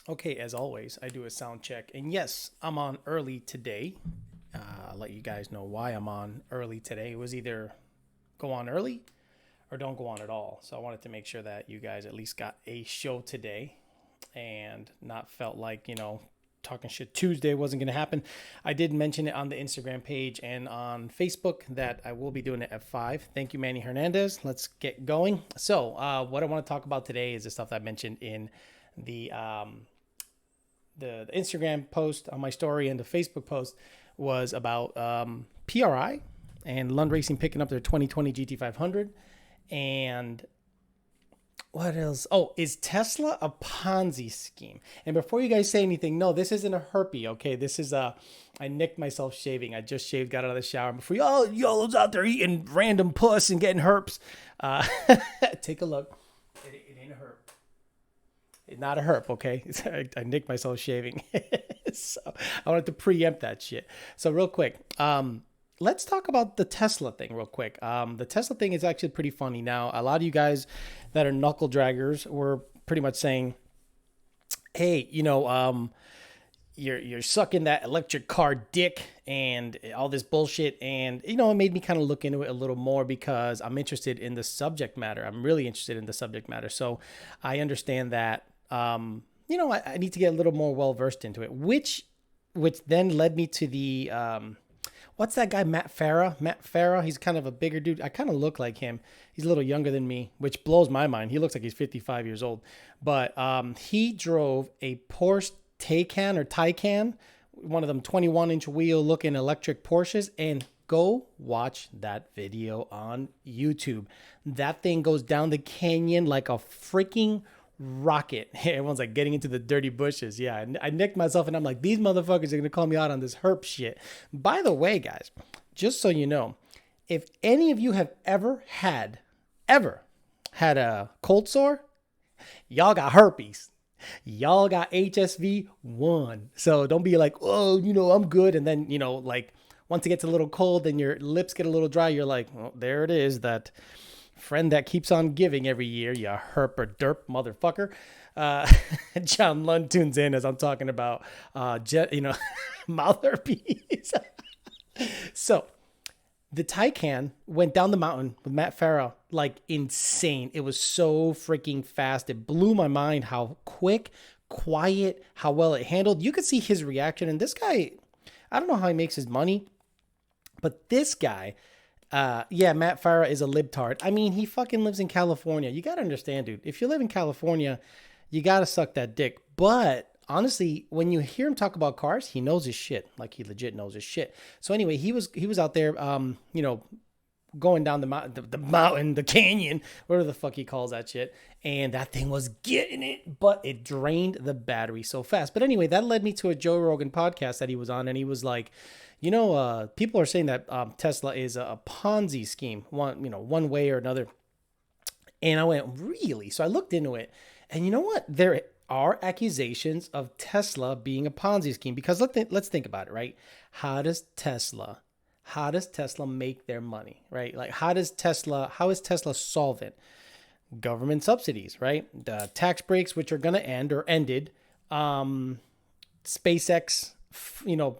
Okay, as always, I do a sound check. And yes, I'm on early today. I'll let you guys know why I'm on early today. It was either go on early or don't go on at all. So I wanted to make sure that you guys at least got a show today and not felt like, talking shit Tuesday wasn't going to happen. I did mention it on the Instagram page and on Facebook that I will be doing it at 5. Thank you, Manny Hernandez. Let's get going. So, what I want to talk about today is the stuff that I mentioned in the the Instagram post on my story and the Facebook post was about PRI and Lund Racing picking up their 2020 GT500. And what else? Oh, is Tesla a Ponzi scheme? And before you guys say anything, no, this isn't a herpy, okay? This is I nicked myself shaving. I just shaved, got out of the shower. Before y'all's out there eating random puss and getting herps, take a look. It ain't a herp. It's not a herp, okay? I nicked myself shaving. So I wanted to preempt that shit. So real quick, let's talk about the Tesla thing real quick. The Tesla thing is actually pretty funny. Now, a lot of you guys that are knuckle draggers were pretty much saying, hey, you're sucking that electric car dick and all this bullshit. And, it made me kind of look into it a little more because I'm interested in the subject matter. I'm really interested in the subject matter. So I understand that, I need to get a little more well-versed into it, which then led me to the, what's that guy, Matt Farah? He's kind of a bigger dude. I kind of look like him. He's a little younger than me, which blows my mind. He looks like he's 55 years old. But he drove a Porsche Taycan, one of them 21-inch wheel looking electric Porsches, and go watch that video on YouTube. That thing goes down the canyon like a freaking rocket. Everyone's like getting into the dirty bushes. Yeah, I nicked myself and I'm like, these motherfuckers are going to call me out on this herp shit. By the way, guys, just so you know, if any of you have ever had a cold sore, y'all got herpes. Y'all got HSV1. So don't be like, oh, I'm good. And then, like once it gets a little cold and your lips get a little dry, you're like, well, there it is, that friend that keeps on giving every year, you herp or derp motherfucker. John Lund tunes in as I'm talking about, mouth herpes. So the Taycan went down the mountain with Matt Farah like insane. It was so freaking fast. It blew my mind how quick, quiet, how well it handled. You could see his reaction. And this guy, I don't know how he makes his money, but this guy, Matt Farah is a libtard. I mean, he fucking lives in California. You got to understand, dude. If you live in California, you got to suck that dick. But honestly, when you hear him talk about cars, he knows his shit. Like he legit knows his shit. So anyway, he was out there, going down the mountain, the canyon, whatever the fuck he calls that shit. And that thing was getting it, but it drained the battery so fast. But anyway, that led me to a Joe Rogan podcast that he was on. And he was like, people are saying that Tesla is a Ponzi scheme, one way or another. And I went, really? So I looked into it. And you know what? There are accusations of Tesla being a Ponzi scheme because let's think about it, right? How is Tesla make their money, right? Like how is Tesla solvent? Government subsidies, right? The tax breaks, which are going to end or ended. SpaceX,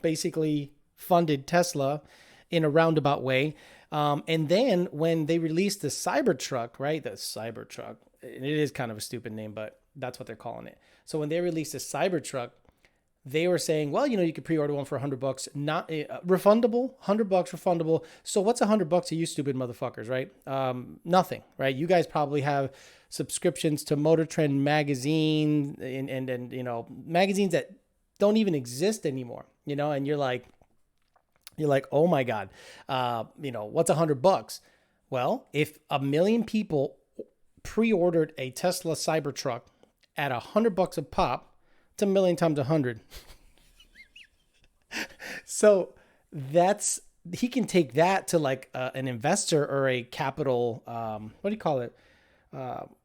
basically funded Tesla in a roundabout way. And then when they released the Cybertruck, right? The Cybertruck, it is kind of a stupid name, but that's what they're calling it. So when they released the Cybertruck, they were saying, well, you could pre-order one for $100, not refundable, $100 refundable. So what's $100 to you stupid motherfuckers, right? Nothing, right? You guys probably have subscriptions to Motor Trend magazine and magazines that don't even exist anymore, and you're like, oh my God, what's $100? Well, if 1 million people pre-ordered a Tesla Cybertruck at $100 a pop, it's 1 million times 100. So he can take that to like an investor or a capital, what do you call it?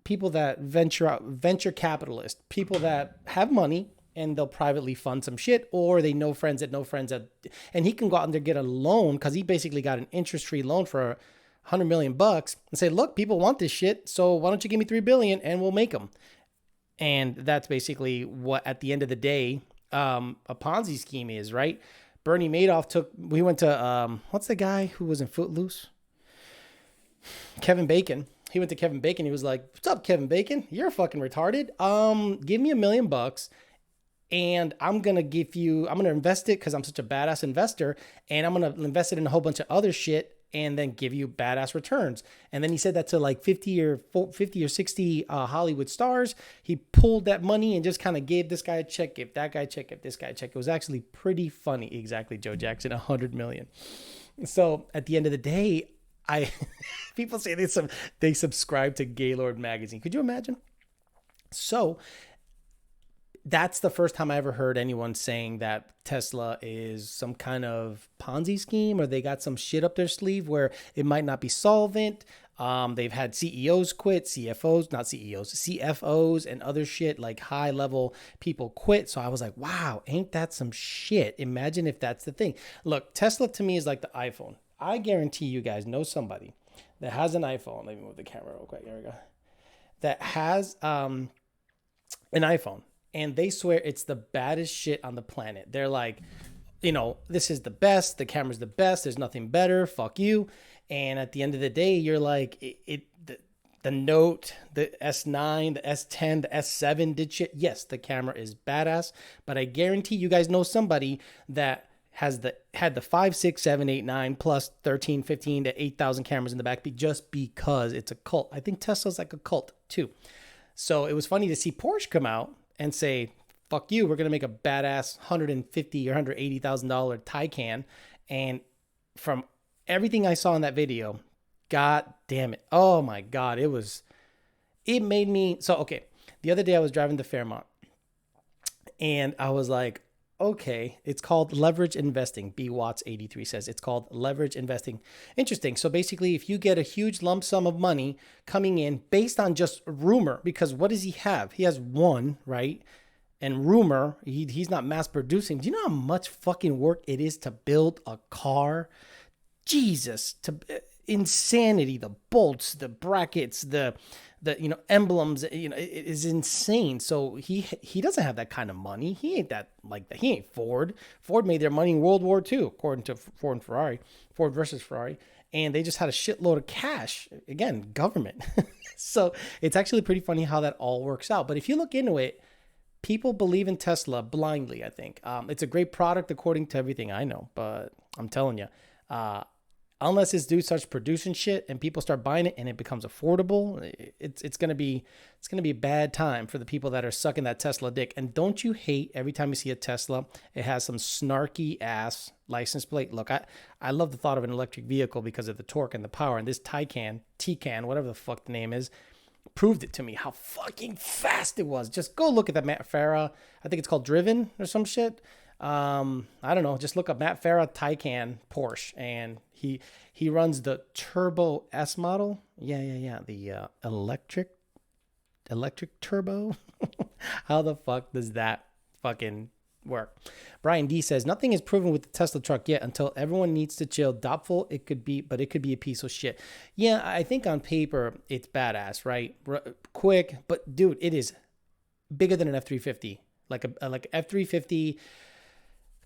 People that venture capitalist, people that have money and they'll privately fund some shit, or they know friends that, and he can go out and get a loan because he basically got an interest-free loan for $100 million and say, look, people want this shit. So why don't you give me $3 billion and we'll make them. And that's basically what, at the end of the day, a Ponzi scheme is, right? Bernie Madoff we went to, what's the guy who was in Footloose? Kevin Bacon. He went to Kevin Bacon. He was like, what's up, Kevin Bacon? You're fucking retarded. Give me $1 million and I'm going to invest it because I'm such a badass investor, and I'm going to invest it in a whole bunch of other shit and then give you badass returns. And then he said that to like 50 or 60 Hollywood stars. He pulled that money and just kind of gave this guy a check, gave that guy a check, gave this guy a check. It was actually pretty funny. Exactly, Joe Jackson, 100 million. So at the end of the day, people say they subscribe to Gaylord magazine. Could you imagine? So that's the first time I ever heard anyone saying that Tesla is some kind of Ponzi scheme, or they got some shit up their sleeve where it might not be solvent. They've had CEOs quit, CFOs and other shit, like high level people quit. So I was like, wow, ain't that some shit? Imagine if that's the thing. Look, Tesla to me is like the iPhone. I guarantee you guys know somebody that has an iPhone. Let me move the camera real quick. Here we go. That has an iPhone. And they swear it's the baddest shit on the planet. They're like, this is the best. The camera's the best. There's nothing better. Fuck you. And at the end of the day, you're like, the Note, the S9, the S10, the S7 did shit. Yes, the camera is badass. But I guarantee you guys know somebody that had the 5, 6, 7, 8, 9 plus 13, 15 to 8,000 cameras in the back just because it's a cult. I think Tesla's like a cult too. So it was funny to see Porsche come out and say, fuck you, we're going to make a badass $150,000 or $180,000 Taycan. And from everything I saw in that video, god damn it. Oh my God. It made me, so okay. The other day I was driving to Fairmont and I was like, okay, it's called leverage investing. B Watts 83 says it's called leverage investing. Interesting. So basically, if you get a huge lump sum of money coming in based on just rumor, because what does he have? He has one, right? And rumor, he's not mass producing. Do you know how much fucking work it is to build a car? Jesus, insanity, the bolts, the brackets, the emblems, it is insane. So he doesn't have that kind of money. He ain't that like that. He ain't Ford. Ford made their money in World War II, according to Ford versus Ferrari. And they just had a shitload of cash. Again, government. So it's actually pretty funny how that all works out. But if you look into it, people believe in Tesla blindly, I think. It's a great product according to everything I know. But I'm telling you, unless this dude starts producing shit and people start buying it and it becomes affordable, it's gonna be a bad time for the people that are sucking that Tesla dick. And don't you hate every time you see a Tesla, it has some snarky ass license plate? Look, I love the thought of an electric vehicle because of the torque and the power. And this Taycan, whatever the fuck the name is, proved it to me how fucking fast it was. Just go look at that Matt Farah. I think it's called Driven or some shit. I don't know. Just look up Matt Farah Taycan Porsche, and he runs the Turbo S model. Yeah. The electric turbo. How the fuck does that fucking work? Brian D says nothing is proven with the Tesla truck yet until everyone needs to chill. Doubtful it could be, but it could be a piece of shit. Yeah, I think on paper it's badass, right? Quick, but dude, it is bigger than an F350, like a F350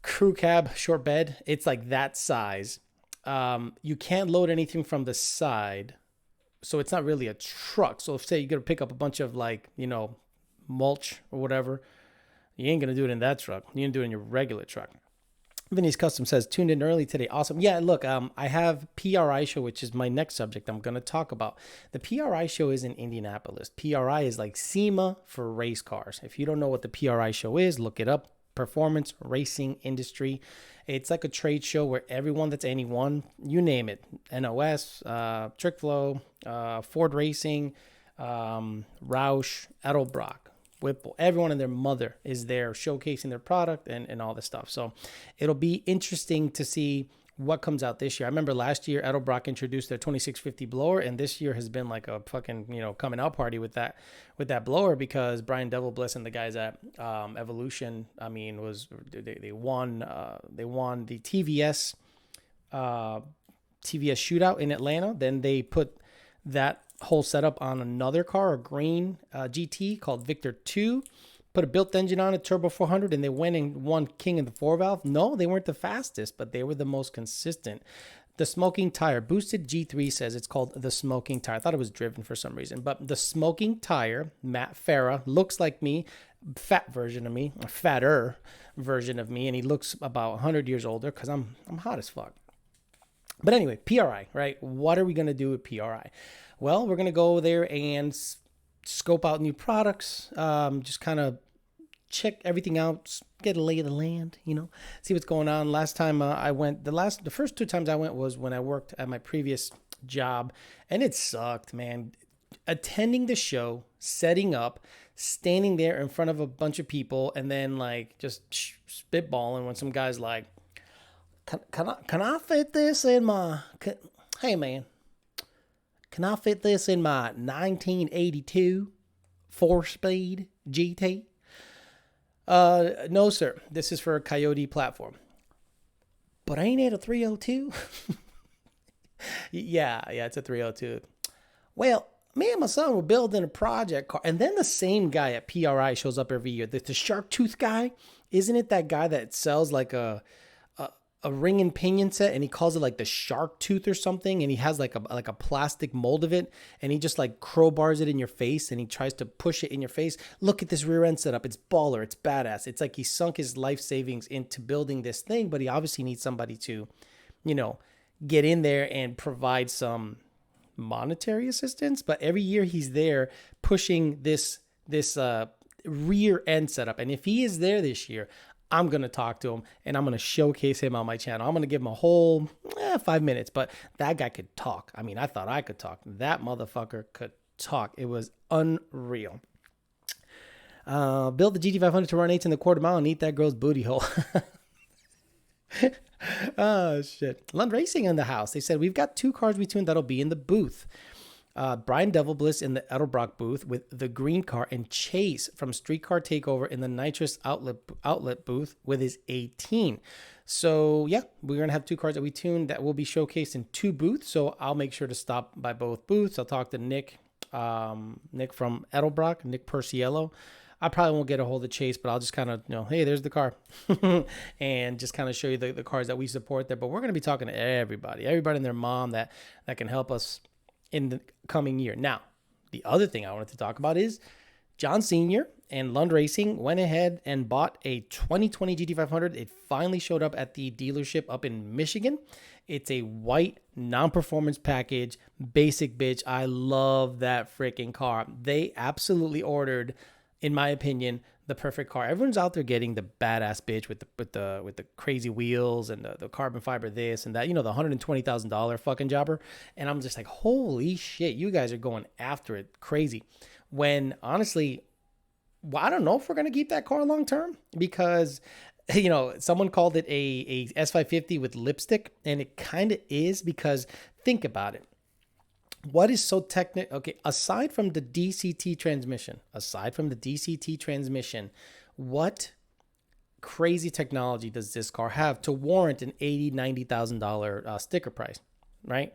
crew cab short bed. It's like that size. You can't load anything from the side, so it's not really a truck. So if say you got to pick up a bunch of mulch or whatever, you ain't gonna do it in that truck. You're gonna do it in your regular truck. Vinny's Custom says tuned in early today. Awesome. Yeah, look, I have PRI show, which is my next subject I'm gonna talk about. The PRI show is in Indianapolis. PRI is like SEMA for race cars. If you don't know what the PRI show is, look it up. Performance racing industry. It's like a trade show where everyone that's anyone, you name it, NOS, Trickflow, Ford Racing, Roush, Edelbrock, Whipple, everyone and their mother is there showcasing their product and all this stuff. So it'll be interesting to see what comes out this year. I remember last year Edelbrock introduced their 2650 blower, and this year has been like a fucking coming out party with that blower, because Brian Devilbliss and the guys at Evolution, I mean, they won the TVS shootout in Atlanta. Then they put that whole setup on another car, a green GT called Victor 2. Put a built engine on it, turbo 400, and they went and won King of the 4-valve. No, they weren't the fastest, but they were the most consistent. The smoking tire, boosted G3 says it's called the smoking tire. I thought it was driven for some reason, but the smoking tire, Matt Farah, looks like me, fat version of me, a fatter version of me, and he looks about 100 years older because I'm hot as fuck. But anyway, PRI, right? What are we going to do with PRI? Well, we're going to go there and scope out new products, just kind of check everything out, get a lay of the land, see what's going on. Last time I went, the first 2 times I went was when I worked at my previous job, and it sucked, man. Attending the show, setting up, standing there in front of a bunch of people, and then like just spitballing when some guy's like, can I fit this in my, hey man, can I fit this in my 1982 4-speed GT? No, sir. This is for a Coyote platform. But ain't it a 302? Yeah, it's a 302. Well, me and my son were building a project car. And then the same guy at PRI shows up every year. The shark tooth guy. Isn't it that guy that sells like a ring and pinion set, and he calls it like the shark tooth or something, and he has like a plastic mold of it, and he just like crowbars it in your face, and he tries to push it in your face. Look at this rear end setup. It's baller. It's badass. It's like he sunk his life savings into building this thing, but he obviously needs somebody to, get in there and provide some monetary assistance. But every year he's there pushing this rear end setup, and if he is there this year, I'm going to talk to him and I'm going to showcase him on my channel. I'm going to give him a whole 5 minutes, but that guy could talk. I mean, I thought I could talk. That motherfucker could talk. It was unreal. Build the GT500 to run 8 in the quarter mile and eat that girl's booty hole. Oh, shit. Lund Racing in the house. They said, we've got 2 cars we tuned that'll be in the booth. Brian Devilbliss in the Edelbrock booth with the green car, and Chase from Streetcar Takeover in the Nitrous outlet booth with his 18. So yeah, we're going to have 2 cars that we tuned that will be showcased in 2 booths. So I'll make sure to stop by both booths. I'll talk to Nick from Edelbrock, Nick Perciello. I probably won't get a hold of Chase, but I'll just kind of, hey, there's the car. And just kind of show you the cars that we support there. But we're going to be talking to everybody and their mom that can help us in the coming year. Now, the other thing I wanted to talk about is John Sr. and Lund Racing went ahead and bought a 2020 GT500. It finally showed up at the dealership up in Michigan. It's a white non-performance package, basic bitch. I love that freaking car. They absolutely ordered, in my opinion, the perfect car. Everyone's out there getting the badass bitch with the crazy wheels and the carbon fiber this and that, the $120,000 fucking jobber. And I'm just like, holy shit, you guys are going after it crazy. When honestly, I don't know if we're gonna keep that car long term, because someone called it a S550 with lipstick, and it kind of is, because think about it. What is so technical? Okay, aside from the DCT transmission, what crazy technology does this car have to warrant an $80,000, $90,000 sticker price, right?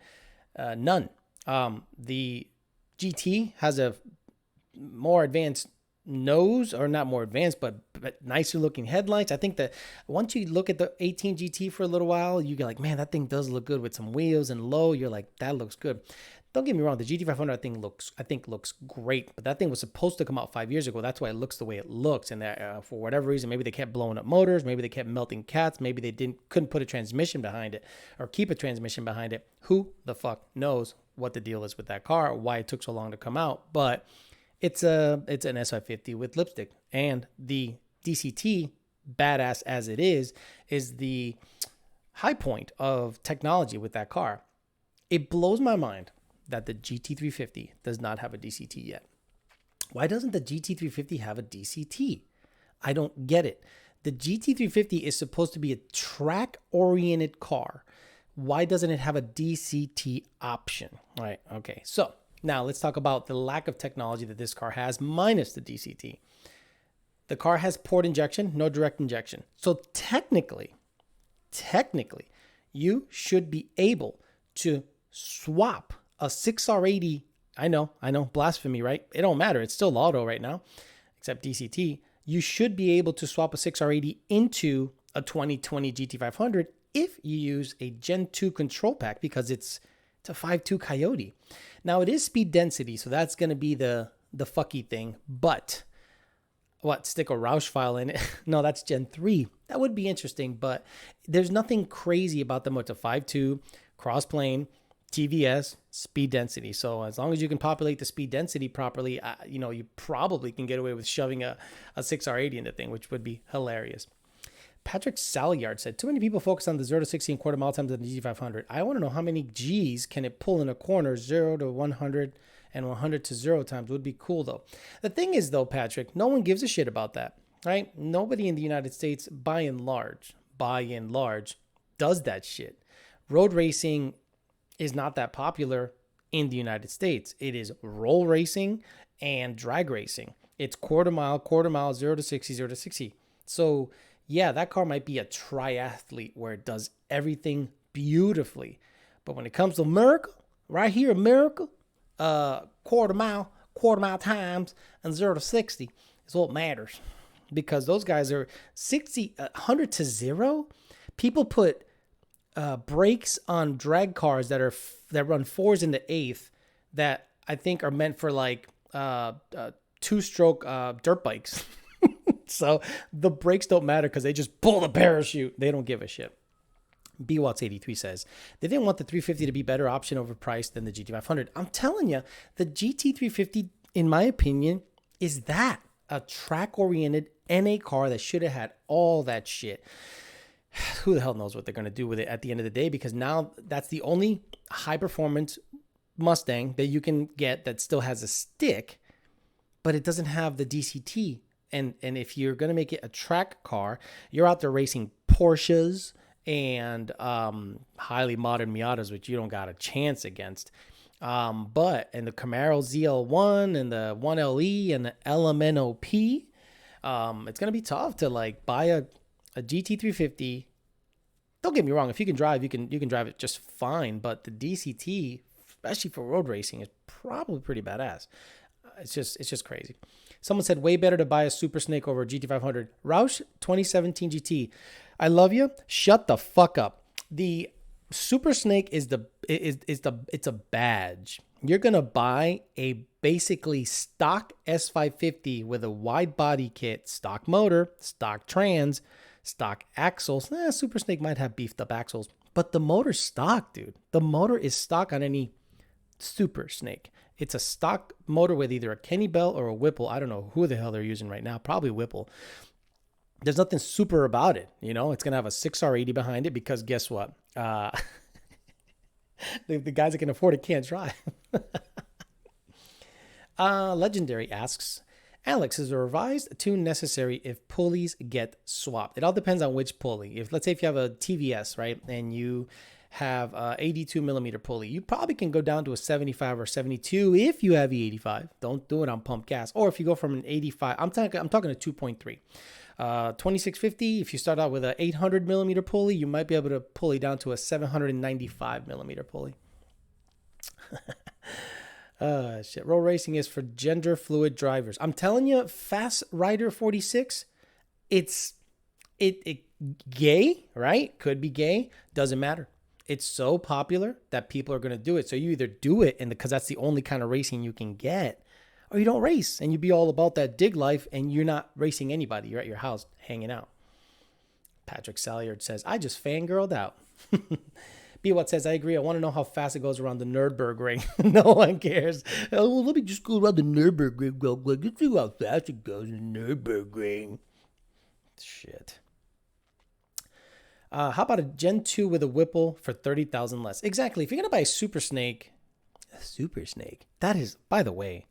None. The GT has a more advanced nose, or not more advanced, but nicer looking headlights. I think that once you look at the 18 GT for a little while, you get like, man, that thing does look good with some wheels and low. You're like, that looks good. Don't get me wrong, the GT500 I think looks great, but that thing was supposed to come out 5 years ago. That's why it looks the way it looks. And for whatever reason, maybe they kept blowing up motors, maybe they kept melting cats, maybe they couldn't put a transmission behind it, or keep a transmission behind it. Who the fuck knows what the deal is with that car, why it took so long to come out? But it's an S550 with lipstick, and the DCT, badass as it is the high point of technology with that car. It blows my mind that the GT350 does not have a DCT yet. Why doesn't the GT350 have a DCT? I don't get it. The GT350 is supposed to be a track-oriented car. Why doesn't it have a DCT option? All right, okay. So now let's talk about the lack of technology that this car has minus the DCT. The car has port injection, no direct injection. So technically, you should be able to swap a 6R80 I know, blasphemy, right? It don't matter. It's still auto right now, except DCT. You should be able to swap a 6R80 into a 2020 GT500 if you use a Gen 2 control pack, because it's a 5.2 Coyote. Now, it is speed density, so that's going to be the fucky thing. But what, stick a Roush file in it? No, that's Gen 3. That would be interesting, but there's nothing crazy about them. It's a 5.2 cross-plane TVS speed density. So as long as you can populate the speed density properly, you probably can get away with shoving a 6R80 in the thing, which would be hilarious. Patrick Salyard said, too many people focus on the 0 to 60 and quarter mile times of the GT500. I want to know how many G's can it pull in a corner, 0 to 100 and 100 to 0 times. Would be cool, though. The thing is, though, Patrick, no one gives a shit about that, right? Nobody in the United States, by and large, does that shit. Road racing is not that popular in the United States. It is roll racing and drag racing. It's quarter mile, 0 to 60, 0 to 60. So yeah, that car might be a triathlete where it does everything beautifully. But when it comes to America, right here, America, quarter mile times and 0 to 60 is what matters. Because those guys are 100 to 0. People put brakes on drag cars that run 4s in the 8th that I think are meant for like 2-stroke dirt bikes. So the brakes don't matter because they just pull the parachute. They don't give a shit. BWatts83 says, they didn't want the 350 to be better option overpriced than the GT500. I'm telling you, the GT350, in my opinion, is that a track-oriented NA car that should have had all that shit. Who the hell knows what they're going to do with it at the end of the day, because now that's the only high-performance Mustang that you can get that still has a stick, but it doesn't have the DCT. And if you're going to make it a track car, you're out there racing Porsches and highly modern Miatas, which you don't got a chance against. And the Camaro ZL1 and the 1LE and the LMNOP, it's going to be tough to like buy a GT350. Don't get me wrong. If you can drive, you can drive it just fine. But the DCT, especially for road racing, is probably pretty badass. It's just crazy. Someone said way better to buy a Super Snake over a GT500. Roush 2017 GT. I love you. Shut the fuck up. The Super Snake it's a badge. You're gonna buy a basically stock S550 with a wide body kit, stock motor, stock trans, stock axles. Super Snake might have beefed up axles, but the motor's stock, dude. The motor is stock on any Super Snake. It's a stock motor with either a Kenny Bell or a Whipple. I don't know who the hell they're using right now. Probably Whipple. There's nothing super about it. It's going to have a 6R80 behind it because guess what? The guys that can afford it can't drive. Legendary asks, Alex, is a revised tune necessary if pulleys get swapped? It all depends on which pulley. Let's say if you have a TVS, right, and you have a 82 millimeter pulley, you probably can go down to a 75 or 72 if you have E85. Don't do it on pump gas. Or if you go from an 85, I'm talking a 2.3. 2650, if you start out with an 800 millimeter pulley, you might be able to pulley down to a 795 millimeter pulley. Shit. Roll racing is for gender fluid drivers. I'm telling you, Fast Rider 46, it gay, right? Could be gay. Doesn't matter. It's so popular that people are going to do it. So you either do it, and because that's the only kind of racing you can get, or you don't race and you be all about that dig life and you're not racing anybody. You're at your house hanging out. Patrick Salyard says, I just fangirled out. B-Watt says, I agree. I want to know how fast it goes around the Nürburgring. No one cares. Oh, well, let me just go around the Nürburgring real quick. Let's see how fast it goes in the Nürburgring. Shit. How about a Gen 2 with a Whipple for $30,000 less? Exactly. If you're going to buy a Super Snake, that is, by the way,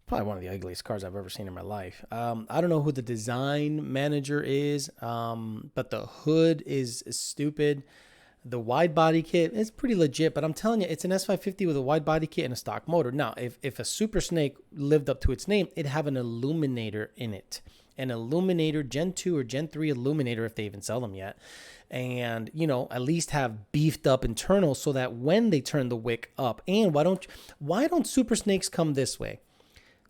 probably one of the ugliest cars I've ever seen in my life. I don't know who the design manager is, but the hood is stupid. The wide body kit is pretty legit, but I'm telling you, it's an S550 with a wide body kit and a stock motor. Now, if a Super Snake lived up to its name, it'd have an illuminator in it. an Illuminator Gen 2 or Gen 3 Illuminator, if they even sell them yet, and, you know, at least have beefed up internals so that when they turn the wick up, and why don't Super Snakes come this way?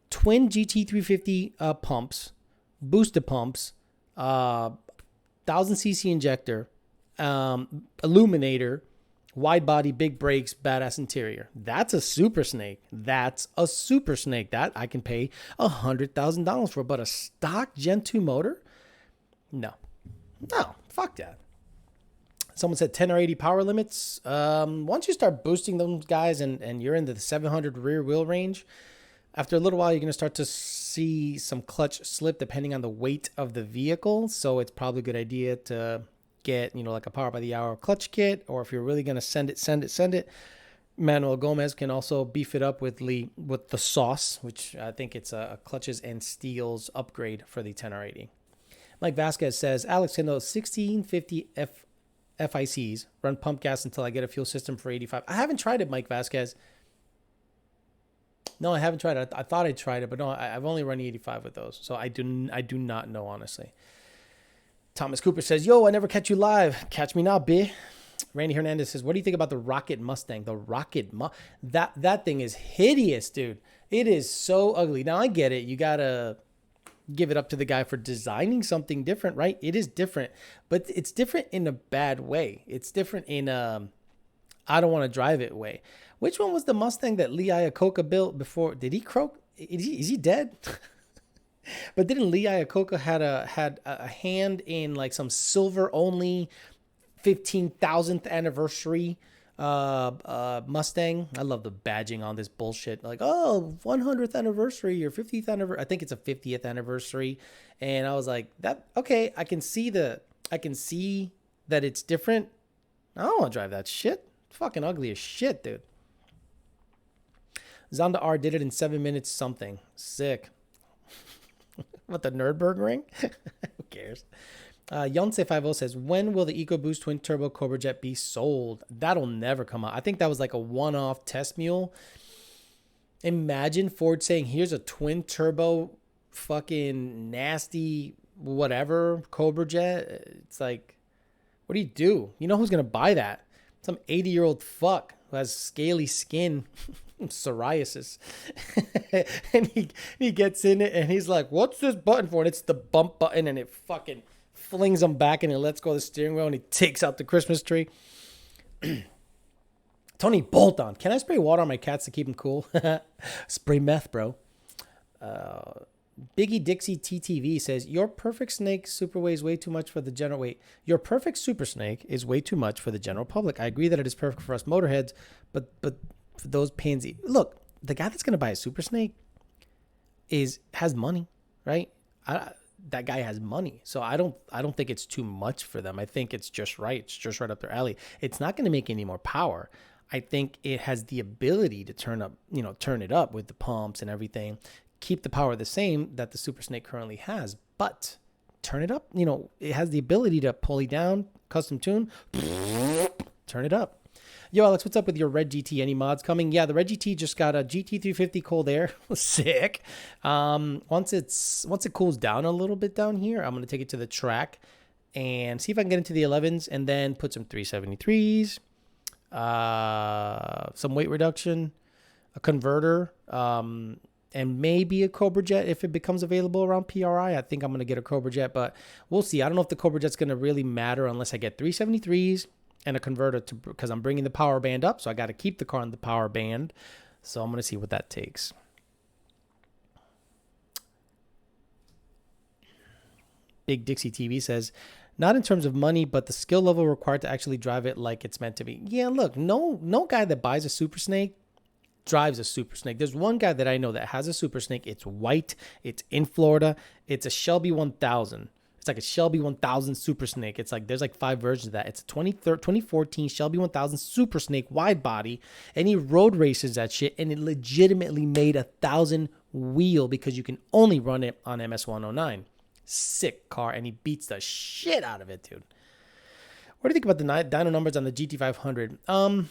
Twin GT350 pumps, boosted pumps, 1000cc injector, illuminator, wide body, big brakes, badass interior. That's a Super Snake. That's a Super Snake. That I can pay $100,000 for. But a stock Gen 2 motor? No, fuck that. Someone said 10 or 80 power limits. Once you start boosting those guys and you're into the 700 rear wheel range, after a little while, you're going to start to see some clutch slip depending on the weight of the vehicle. So it's probably a good idea to get, you know, like a power by the hour clutch kit, or if you're really going to send it. Manuel Gomez can also beef it up with the sauce, which I think it's a clutches and steels upgrade for the 10R80. Mike Vasquez says, Alex, can those 1650 FICs run pump gas until I get a fuel system for 85? I haven't tried it, Mike Vasquez. No, I haven't tried it. I thought I tried it, but no, I've only run 85 with those. So I do not know, honestly. Thomas Cooper says, yo, I never catch you live. Catch me now, B. Randy Hernandez says, what do you think about the Rocket Mustang? The Rocket that thing is hideous, dude. It is so ugly. Now, I get it. You got to give it up to the guy for designing something different, right? It is different, but it's different in a bad way. It's different in I don't want to drive it way. Which one was the Mustang that Lee Iacocca built before? Did he croak? Is he dead? But didn't Lee Iacocca had a hand in like some silver only 15,000th anniversary Mustang? I love the badging on this bullshit. Like, oh, 100th anniversary or 50th anniversary. I think it's a 50th anniversary. And I was like, that okay, I can see that it's different. I don't want to drive that shit. It's fucking ugly as shit, dude. Zonda R did it in 7 minutes something. Sick. What, the Nürburgring? Who cares? Yonce50 says, when will the EcoBoost twin turbo Cobra Jet be sold? That'll never come out. I think that was like a one-off test mule. Imagine Ford saying, here's a twin turbo fucking nasty whatever Cobra Jet. It's like, what do? You know who's going to buy that? Some 80-year-old fuck who has scaly skin. Psoriasis. And he gets in it and he's like, what's this button for? And it's the bump button, and it fucking flings him back and it lets go of the steering wheel and he takes out the Christmas tree. Tony Bolton, can I spray water on my cats to keep them cool? Spray meth, bro. Biggie Dixie TTV says, your perfect snake super weighs way too much for the general weight. Your perfect super snake is way too much for the general public. I agree that it is perfect for us motorheads, but for those pansy, look, the guy that's going to buy a super snake has money, right? That guy has money. So I don't think it's too much for them. I think it's just right. It's just right up their alley. It's not going to make any more power. I think it has the ability to turn it up with the pumps and everything, keep the power the same that the Super Snake currently has, but turn it up. It has the ability to pulley down, custom tune, turn it up. Yo, Alex, what's up with your Red GT? Any mods coming? Yeah, the Red GT just got a GT350 cold air. Sick. Once it cools down a little bit down here, I'm going to take it to the track and see if I can get into the 11s and then put some 373s, some weight reduction, a converter, and maybe a Cobra Jet if it becomes available around PRI. I think I'm going to get a Cobra Jet, but we'll see. I don't know if the Cobra Jet's going to really matter unless I get 373s and a converter because I'm bringing the power band up, so I got to keep the car on the power band. So I'm going to see what that takes. Big Dixie TV says, not in terms of money, but the skill level required to actually drive it like it's meant to be. Yeah, look, no guy that buys a Super Snake drives a Super Snake. There's one guy that I know that has a Super Snake. It's white. It's in Florida. It's a Shelby 1000. It's like a Shelby 1000 Super Snake. It's like there's like 5 versions of that. It's a 2014 Shelby 1000 Super Snake wide body, and he road races that shit, and it legitimately made 1,000 wheel because you can only run it on MS109. Sick car, and he beats the shit out of it, dude. What do you think about the dyno numbers on the GT500?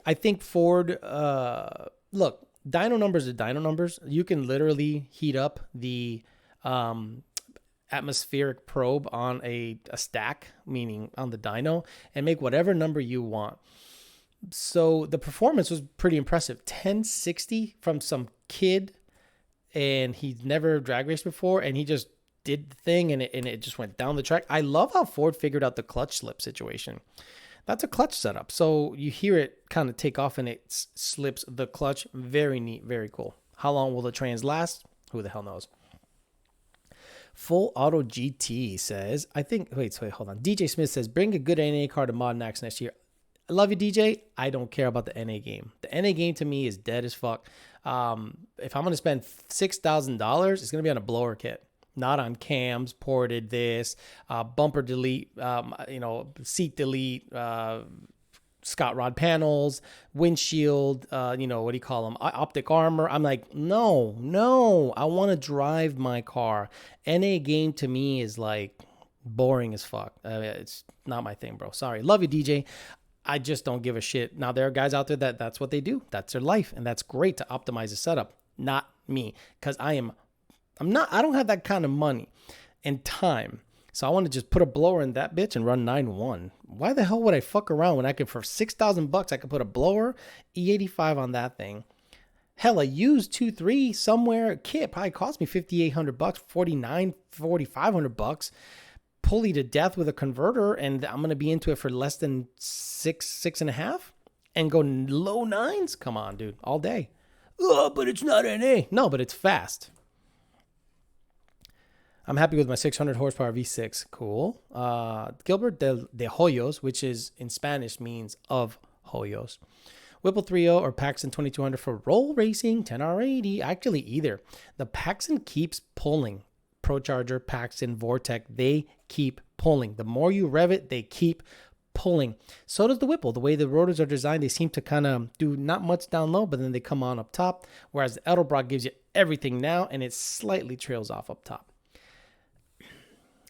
I think Ford, look, dyno numbers are dyno numbers. You can literally heat up the atmospheric probe on a stack, meaning on the dyno, and make whatever number you want. So the performance was pretty impressive. 1060 from some kid, and he'd never drag raced before, and he just did the thing, and it just went down the track. I love how Ford figured out the clutch slip situation. That's a clutch setup. So you hear it kind of take off and it slips the clutch. Very neat, very cool. How long will the trans last? Who the hell knows? Full Auto GT says, wait, hold on. DJ Smith says, bring a good NA car to Mod Max next year. I love you, DJ. I don't care about the NA game. The NA game to me is dead as fuck. If I'm going to spend $6,000, it's going to be on a blower kit. Not on cams, ported this, bumper delete, seat delete, Scott rod panels, windshield, what do you call them? Optic armor. I'm like, no, I want to drive my car. NA game to me is like boring as fuck. It's not my thing, bro. Sorry. Love you, DJ. I just don't give a shit. Now, there are guys out there that's what they do. That's their life. And that's great to optimize the setup. Not me. Because I don't have that kind of money and time. So I want to just put a blower in that bitch and run 9.1. Why the hell would I fuck around when I could, for $6,000, I could put a blower E85 on that thing. Hell, a used 2.3 somewhere kit probably cost me $5,800, $4,500. Pulley to death with a converter, and I'm going to be into it for less than six and a half and go low nines. Come on, dude, all day. Oh, but it's not NA. No, but it's fast. I'm happy with my 600 horsepower V6. Cool. Gilbert de Hoyos, which is in Spanish means of Hoyos. Whipple 3.0 or Paxton 2200 for roll racing, 10R80. Actually, either. The Paxton keeps pulling. ProCharger, Paxton, Vortec, they keep pulling. The more you rev it, they keep pulling. So does the Whipple. The way the rotors are designed, they seem to kind of do not much down low, but then they come on up top. Whereas the Edelbrock gives you everything now, and it slightly trails off up top.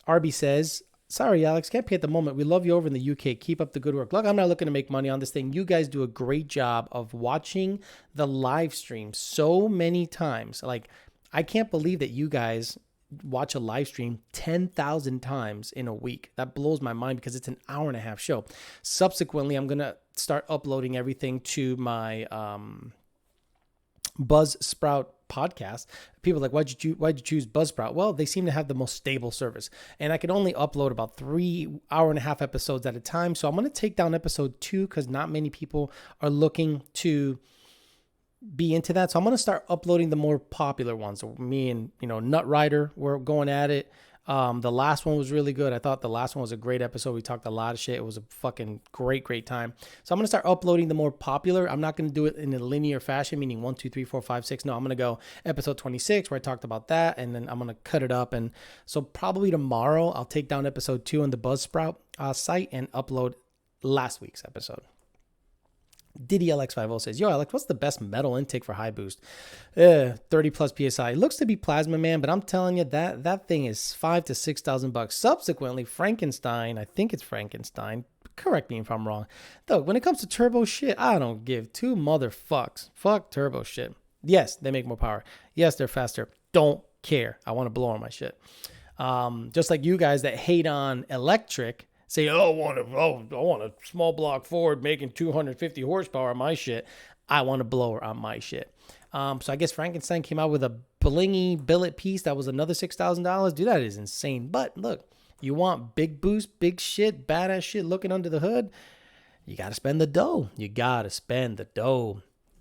Arby says, sorry, Alex, can't pay at the moment. We love you over in the UK. Keep up the good work. Look, I'm not looking to make money on this thing. You guys do a great job of watching the live stream so many times. Like, I can't believe that you guys watch a live stream 10,000 times in a week. That blows my mind because it's an hour-and-a-half show. Subsequently, I'm going to start uploading everything to my Buzzsprout podcast. People are like, why'd you choose Buzzsprout? Well, they seem to have the most stable service, and I can only upload about 3 hour-and-a-half episodes at a time. So I'm going to take down episode 2 because not many people are looking to be into that. So I'm going to start uploading the more popular ones. So me and, Nut Rider, we're going at it. The last one was really good. I thought the last one was a great episode. We talked a lot of shit. It was a fucking great time. So I'm going to start uploading the more popular. I'm not going to do it in a linear fashion, meaning 1, 2, 3, 4, 5, 6. No, I'm going to go episode 26 where I talked about that. And then I'm going to cut it up. And so probably tomorrow I'll take down episode 2 on the Buzzsprout site and upload last week's episode. Diddy LX50 says, yo, Alex, what's the best metal intake for high boost? 30 plus PSI. It looks to be Plasma Man, but I'm telling you that thing is $5,000 to $6,000. Subsequently, Frankenstein, I think it's Frankenstein. Correct me if I'm wrong. Though, when it comes to turbo shit, I don't give two motherfucks. Fuck turbo shit. Yes, they make more power. Yes, they're faster. Don't care. I want to blow on my shit. Just like you guys that hate on electric, say, I want a small block Ford making 250 horsepower on my shit. I want a blower on my shit. So I guess Frankenstein came out with a blingy billet piece that was another $6,000. Dude, that is insane. But look, you want big boost, big shit, badass shit looking under the hood, you got to spend the dough.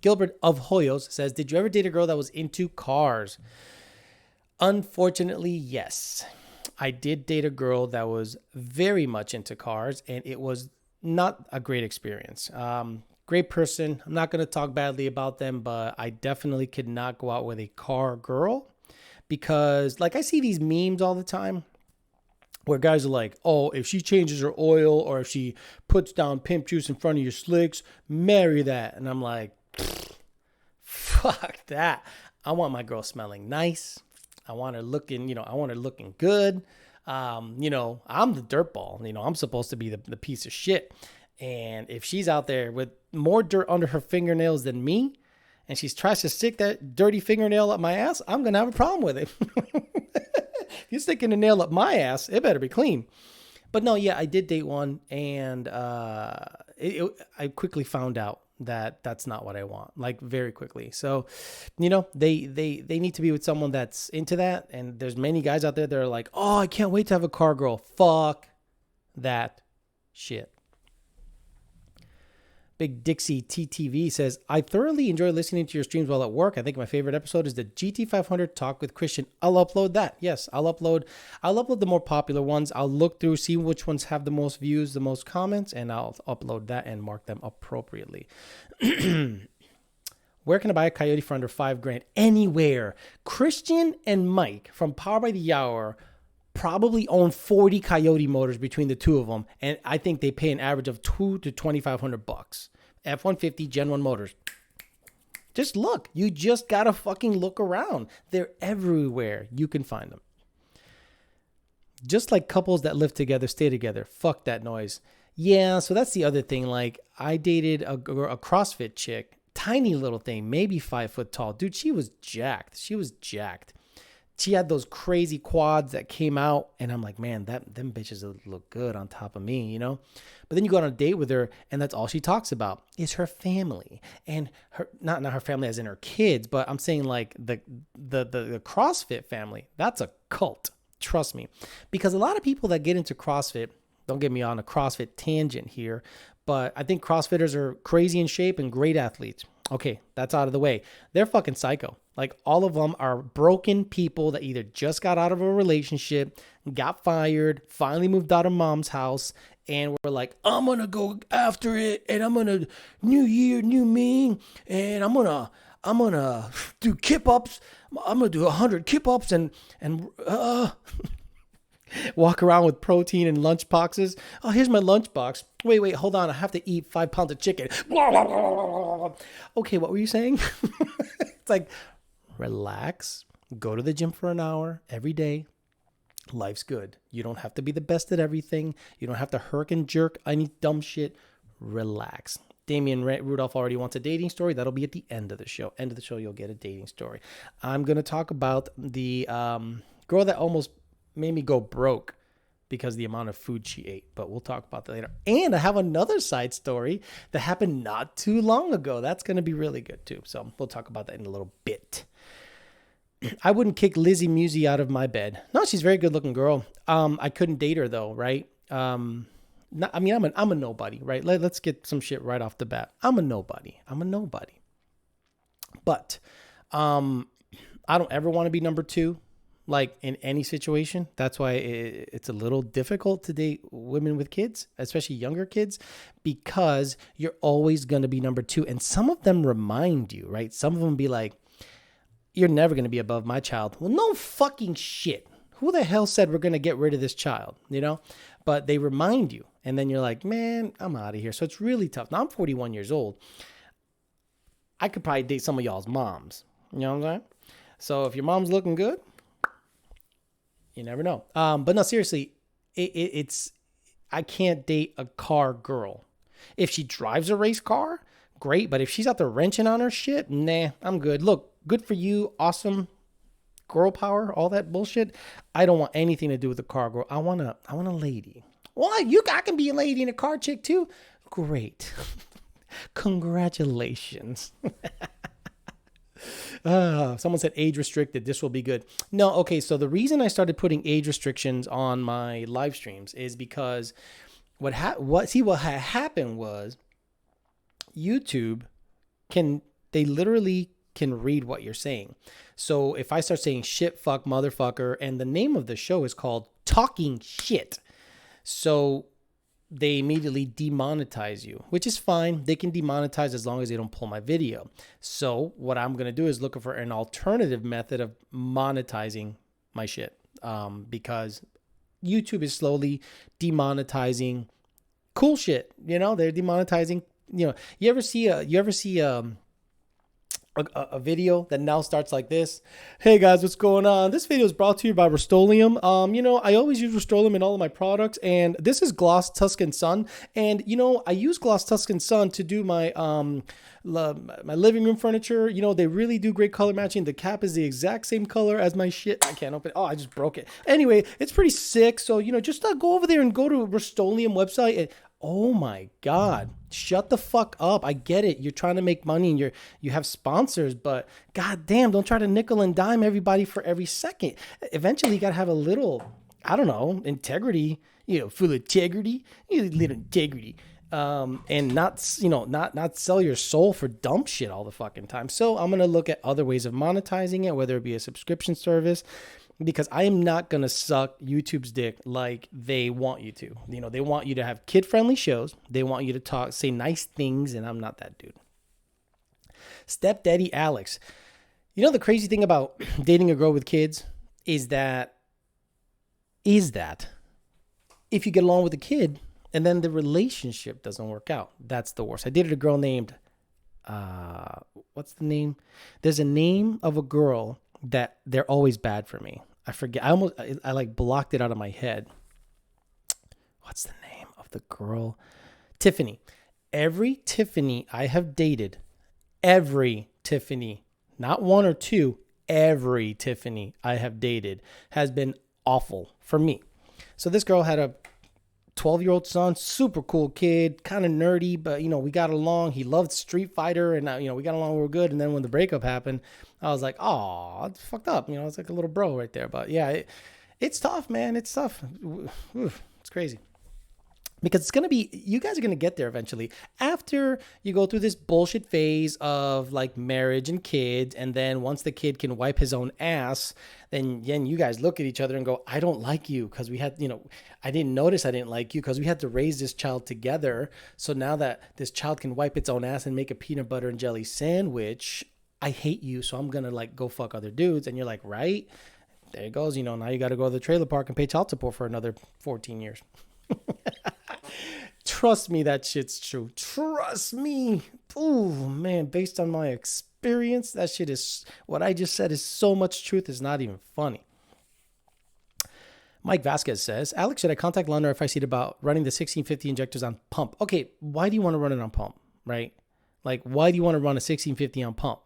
Gilbert of Hoyos says, did you ever date a girl that was into cars? Unfortunately, yes. I did date a girl that was very much into cars, and it was not a great experience. Great person. I'm not going to talk badly about them, but I definitely could not go out with a car girl because, like, I see these memes all the time where guys are like, oh, if she changes her oil or if she puts down pimp juice in front of your slicks, marry that. And I'm like, fuck that. I want my girl smelling nice. I want her looking, good. I'm the dirtball. I'm supposed to be the piece of shit. And if she's out there with more dirt under her fingernails than me, and she tries to stick that dirty fingernail up my ass, I'm going to have a problem with it. If you're sticking a nail up my ass, it better be clean. But no, yeah, I did date one, and I quickly found out that that's not what I want, like very quickly. So, they need to be with someone that's into that. And there's many guys out there that are like, oh, I can't wait to have a car girl. Fuck that shit. Big Dixie TTV says, I thoroughly enjoy listening to your streams while at work. I think my favorite episode is the gT500 talk with Christian. I'll upload that. Yes, I'll upload the more popular ones. I'll look through, see which ones have the most views, the most comments, and I'll upload that and mark them appropriately. Where can I buy a Coyote for under $5,000? Anywhere. Christian and Mike from Power by the Hour probably own 40 Coyote motors between the two of them, and I think they pay an average of $2,000 to $2,500. F-150 Gen 1 motors. Just look. You just gotta fucking look around. They're everywhere. You can find them. Just like couples that live together, stay together. Fuck that noise. Yeah, so that's the other thing. Like, I dated a CrossFit chick, tiny little thing, maybe 5 foot tall. Dude, she was jacked. She had those crazy quads that came out, and I'm like, man, them bitches look good on top of me, But then you go on a date with her, and that's all she talks about is her family, and her not her family as in her kids, but I'm saying like the CrossFit family. That's a cult, trust me, because a lot of people that get into CrossFit, don't get me on a CrossFit tangent here, but I think CrossFitters are crazy in shape and great athletes. Okay, that's out of the way. They're fucking psycho. Like, all of them are broken people that either just got out of a relationship, got fired, finally moved out of mom's house, and were like, I'm going to go after it, and I'm going to, new year, new me, and I'm going to do kip-ups. I'm going to do 100 kip-ups and walk around with protein and lunch boxes. Oh, here's my lunch box. Wait, hold on. I have to eat 5 pounds of chicken. Okay, what were you saying? It's like, relax. Go to the gym for an hour every day. Life's good. You don't have to be the best at everything. You don't have to herk and jerk any dumb shit. Relax. Damian Rudolph already wants a dating story. That'll be at the end of the show. End of the show, you'll get a dating story. I'm going to talk about the girl that almost made me go broke because the amount of food she ate, but we'll talk about that later. And I have another side story that happened not too long ago. That's going to be really good too. So we'll talk about that in a little bit. I wouldn't kick Lizzie Musi out of my bed. No, she's a very good looking girl. I couldn't date her though, right? I'm a nobody, right? Let's get some shit right off the bat. I'm a nobody. But I don't ever want to be number 2. Like, in any situation. That's why it's a little difficult to date women with kids, especially younger kids, because you're always going to be number 2. And some of them remind you, right? Some of them be like, you're never going to be above my child. Well, no fucking shit. Who the hell said we're going to get rid of this child, But they remind you. And then you're like, man, I'm out of here. So it's really tough. Now, I'm 41 years old. I could probably date some of y'all's moms. You know what I'm saying? So if your mom's looking good, you never know. But no, seriously, it's I can't date a car girl. If she drives a race car, great. But if she's out there wrenching on her shit, nah, I'm good. Look, good for you. Awesome. Girl power, all that bullshit. I don't want anything to do with a car girl. I want a lady. Well, I can be a lady and a car chick too. Great. Congratulations. Someone said age restricted. This will be good. No, okay. So the reason I started putting age restrictions on my live streams is because what had happened was YouTube they literally can read what you're saying. So if I start saying shit, fuck, motherfucker, and the name of the show is called Talking Shit, so they immediately demonetize you, which is fine. They can demonetize as long as they don't pull my video. So what I'm going to do is look for an alternative method of monetizing my shit, because YouTube is slowly demonetizing cool shit. They're demonetizing, you ever see a video that now starts like this. Hey guys, what's going on? This video is brought to you by Rust-Oleum. I always use Rust-Oleum in all of my products, and this is Gloss Tuscan Sun. And I use Gloss Tuscan Sun to do my my living room furniture. They really do great color matching. The cap is the exact same color as my shit. I can't open it. Oh, I just broke it. Anyway, it's pretty sick. So just go over there and go to Rust-Oleum website and oh my God, shut the fuck up. I get it. You're trying to make money and you have sponsors, but God damn, don't try to nickel and dime everybody for every second. Eventually you got to have a little, I don't know, integrity, full integrity, little integrity. And not, not sell your soul for dumb shit all the fucking time. So I'm going to look at other ways of monetizing it, whether it be a subscription service, because I am not going to suck YouTube's dick like they want you to. They want you to have kid-friendly shows. They want you to say nice things, and I'm not that dude. Stepdaddy Alex. The crazy thing about dating a girl with kids is that if you get along with the kid and then the relationship doesn't work out, that's the worst. I dated a girl named, what's the name? There's a name of a girl that they're always bad for me. I forget. I like blocked it out of my head. What's the name of the girl? Tiffany. Every Tiffany I have dated, every Tiffany, not one or two, every Tiffany I have dated has been awful for me. So this girl had a 12-year-old son, super cool kid, kind of nerdy, but we got along. He loved Street Fighter, and we got along real good. And then when the breakup happened, I was like, oh, it's fucked up. It's like a little bro right there. But yeah, it's tough, man. It's tough. It's crazy. Because it's going to be, you guys are going to get there eventually. After you go through this bullshit phase of like marriage and kids, and then once the kid can wipe his own ass, then you guys look at each other and go, I don't like you because we had, I didn't notice I didn't like you because we had to raise this child together. So now that this child can wipe its own ass and make a peanut butter and jelly sandwich, I hate you. So I'm going to like go fuck other dudes. And you're like, right? There it goes. Now you got to go to the trailer park and pay child support for another 14 years. Trust me, that shit's true. Trust me. Oh man, based on my experience, that shit is, what I just said is so much truth, it's not even funny. Mike Vasquez says, Alex, should I contact Lund or FIC about running the 1650 injectors on pump? Okay, why do you want to run it on pump, right? Like, why do you want to run a 1650 on pump?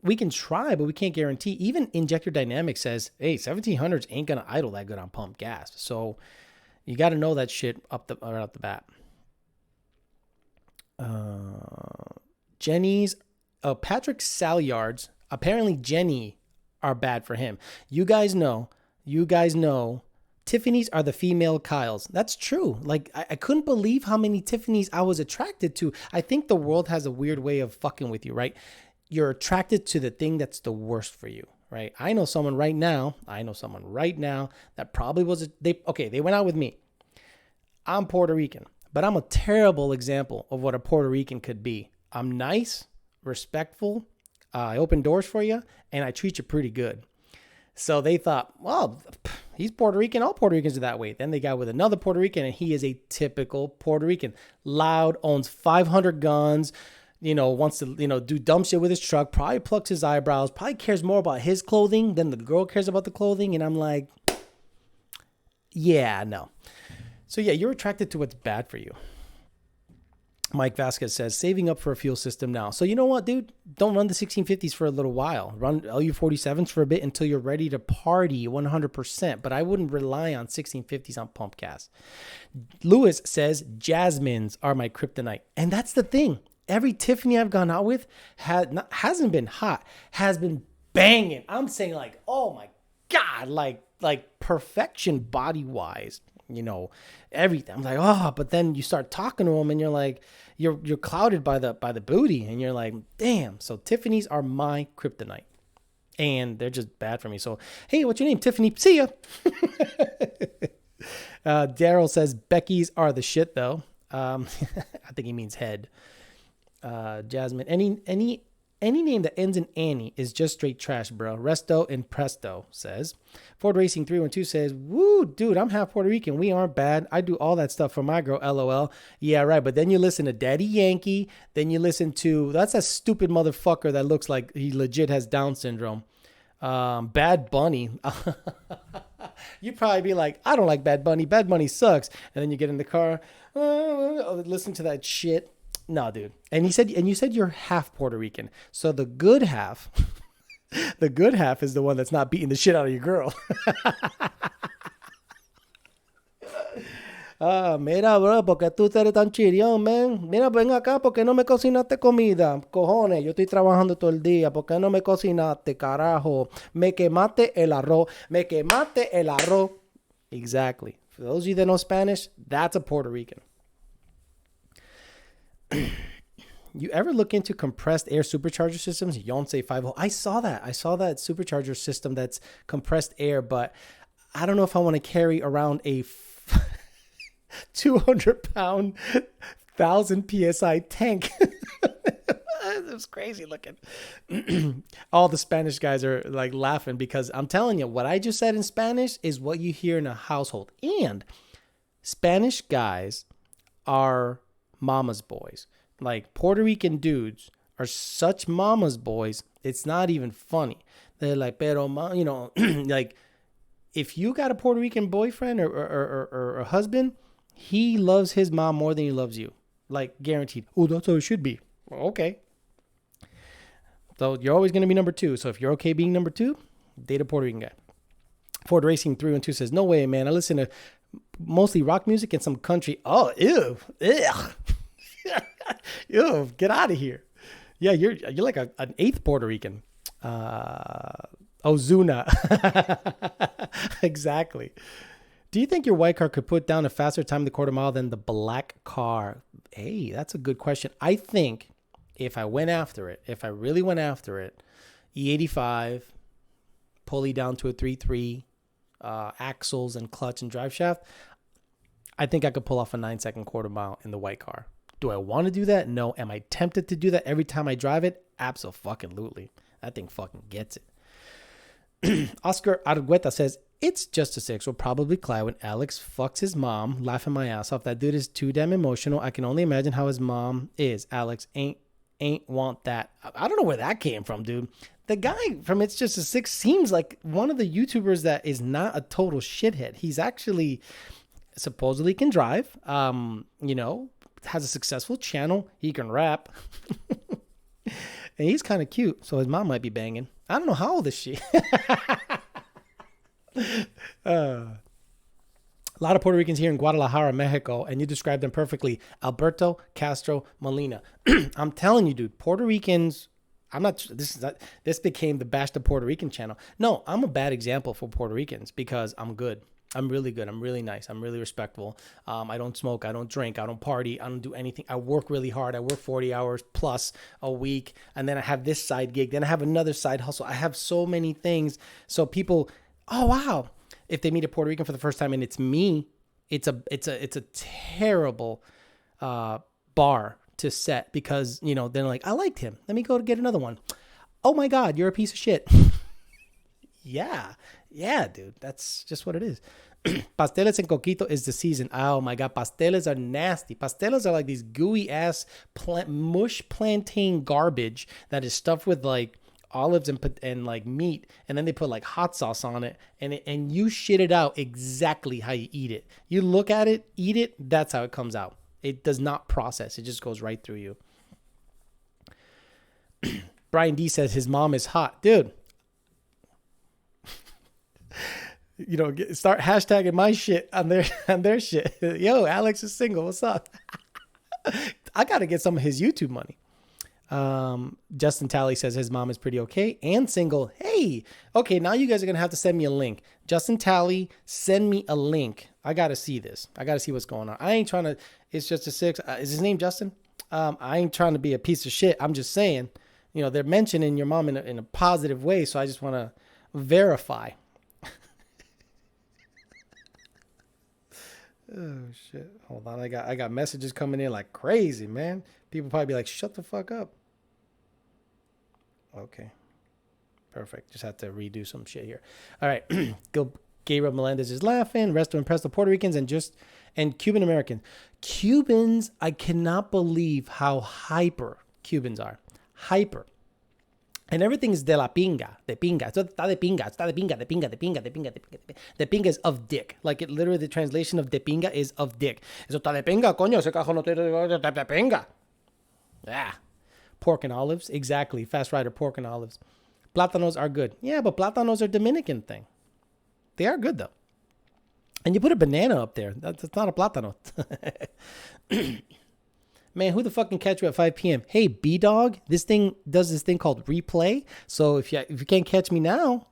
We can try, but we can't guarantee. Even Injector Dynamics says, hey, 1700s ain't going to idle that good on pump gas. So you got to know that shit right off the bat. Patrick Salyards, apparently Jenny are bad for him. You guys know, Tiffany's are the female Kyles. That's true. Like, I couldn't believe how many Tiffany's I was attracted to. I think the world has a weird way of fucking with you, right? You're attracted to the thing that's the worst for you, right? I know someone right now that probably they went out with me. I'm Puerto Rican, but I'm a terrible example of what a Puerto Rican could be. I'm nice, respectful, I open doors for you, and I treat you pretty good. So they thought, well, he's Puerto Rican. All Puerto Ricans are that way. Then they got with another Puerto Rican, and he is a typical Puerto Rican. Loud, owns 500 guns, wants to, do dumb shit with his truck, probably plucks his eyebrows, probably cares more about his clothing than the girl cares about the clothing. And I'm like, yeah, no. So yeah, you're attracted to what's bad for you. Mike Vasquez says, saving up for a fuel system now. So you know what, dude? Don't run the 1650s for a little while. Run LU47s for a bit until you're ready to party 100%. But I wouldn't rely on 1650s on pump gas. Lewis says, Jasmines are my kryptonite. And that's the thing. Every Tiffany I've gone out with hasn't been hot, has been banging. I'm saying like, oh my God, like perfection body-wise. Everything. I'm like, oh, but then you start talking to them and you're like, you're clouded by the booty and you're like, damn. So Tiffany's are my kryptonite and they're just bad for me. So, hey, what's your name? Tiffany. See ya. Daryl says Becky's are the shit though. I think he means head. Jasmine, Any name that ends in Annie is just straight trash, bro. Resto and presto, says. Ford Racing 312 says, woo, dude, I'm half Puerto Rican. We aren't bad. I do all that stuff for my girl, LOL. Yeah, right. But then you listen to Daddy Yankee. Then you listen to, that's that stupid motherfucker that looks like he legit has Down syndrome. Bad Bunny. You'd probably be like, I don't like Bad Bunny. Bad Bunny sucks. And then you get in the car, listen to that shit. No, dude. And you said you're half Puerto Rican. So the good half, the good half is the one that's not beating the shit out of your girl. Mira, bro, porque tú eres tan chirión, man. Mira, ven acá, porque no me cocinaste comida. Cojones, yo estoy trabajando todo el día. ¿Por qué no me cocinaste, carajo? Me quemaste el arroz. Me quemaste el arroz. Exactly. For those of you that know Spanish, that's a Puerto Rican. You ever look into compressed air supercharger systems? Yonsei 50. I saw that. I saw that supercharger system that's compressed air, but I don't know if I want to carry around a 200-pound, 1,000 PSI tank. It was crazy looking. All the Spanish guys are like laughing because I'm telling you, what I just said in Spanish is what you hear in a household. And Spanish guys are mama's boys. Like Puerto Rican dudes are such mama's boys. It's not even funny. They're like, pero, you know, like if you got a Puerto Rican boyfriend or a husband, he loves his mom more than he loves you. Like guaranteed. Oh, that's how it should be. Well, okay. So you're always going to be number two. So if you're okay being number two, date a Puerto Rican guy. Ford Racing 312 says, no way, man. I listen to mostly rock music and some country. Oh, ew. Ugh. Ew, get out of here. Yeah, you're like an eighth Puerto Rican. Ozuna. Exactly. Do you think your white car could put down a faster time in the quarter mile than the black car? Hey, that's a good question. I think if I went after it, if I really went after it, E85, pulley down to a 3.3, axles and clutch and drive shaft, I think I could pull off a 9-second quarter mile in the white car. Do I want to do that? No. Am I tempted to do that every time I drive it? Absolutely. That thing fucking gets it. Oscar Argueta says, it's just a 6. We'll probably cry when Alex fucks his mom. Laughing my ass off. That dude is too damn emotional. I can only imagine how his mom is. Alex ain't want that. I don't know where that came from, dude. The guy from It's Just a 6 seems like one of the YouTubers that is not a total shithead. He's actually supposedly can drive. You know, has a successful channel. He can rap. And he's kind of cute. So his mom might be banging. I don't know how old is she. A lot of Puerto Ricans here in Guadalajara, Mexico, and you described them perfectly. Alberto Castro Molina. I'm telling you, dude, Puerto Ricans. This became the Bash the Puerto Rican channel. No, I'm a bad example for Puerto Ricans because I'm good. I'm really good. I'm really nice. I'm really respectful. I don't smoke. I don't drink. I don't party. I don't do anything. I work really hard. I work 40 hours plus a week. And then I have this side gig. Then I have another side hustle. I have so many things. So people, oh, wow. If they meet a Puerto Rican for the first time and it's me, it's a terrible bar to set because, you know, they're like, I liked him. Let me go get another one. Oh, my God, you're a piece of shit. Yeah, dude. That's just what it is. Pasteles en coquito is the season. Oh my God. Pasteles are nasty. Pasteles are like these gooey ass mush plantain garbage that is stuffed with like olives and like meat. And then they put like hot sauce on it and you shit it out exactly how you eat it. You look at it, eat it. That's how it comes out. It does not process. It just goes right through you. Brian D says his mom is hot. Dude. You know, start hashtagging my shit on their shit. Yo, Alex is single. What's up? I got to get some of his YouTube money. Justin Talley says his mom is pretty okay and single. Hey, okay, now you guys are going to have to send me a link. Justin Talley, send me a link. I got to see this. I got to see what's going on. I ain't trying to, It's Just a 6. Is his name Justin? I ain't trying to be a piece of shit. I'm just saying, you know, they're mentioning your mom in a positive way. So I just want to verify. Oh shit. Hold on. I got messages coming in like crazy, man. People probably be like, shut the fuck up. Okay. Perfect. Just have to redo some shit here. All right. Gabriel Melendez is laughing. Resto and Presto Puerto Ricans and Cuban Americans. Cubans, I cannot believe how hyper Cubans are. Hyper. And everything is de la pinga. De pinga. Está de pinga. Está de pinga. De pinga. De pinga. De pinga. De pinga. De pinga is of dick. Like it literally, the translation of de pinga is of dick. Eso está de pinga, coño. Ese cajo no tiene de pinga. Ah. Pork and olives. Exactly. Fast Rider pork and olives. Plátanos are good. Yeah, but plátanos are Dominican thing. They are good, though. And you put a banana up there. That's not a plátano. Man, who the fuck can catch you at 5 p.m.? Hey, B-Dog, this thing does this thing called replay. So if you can't catch me now,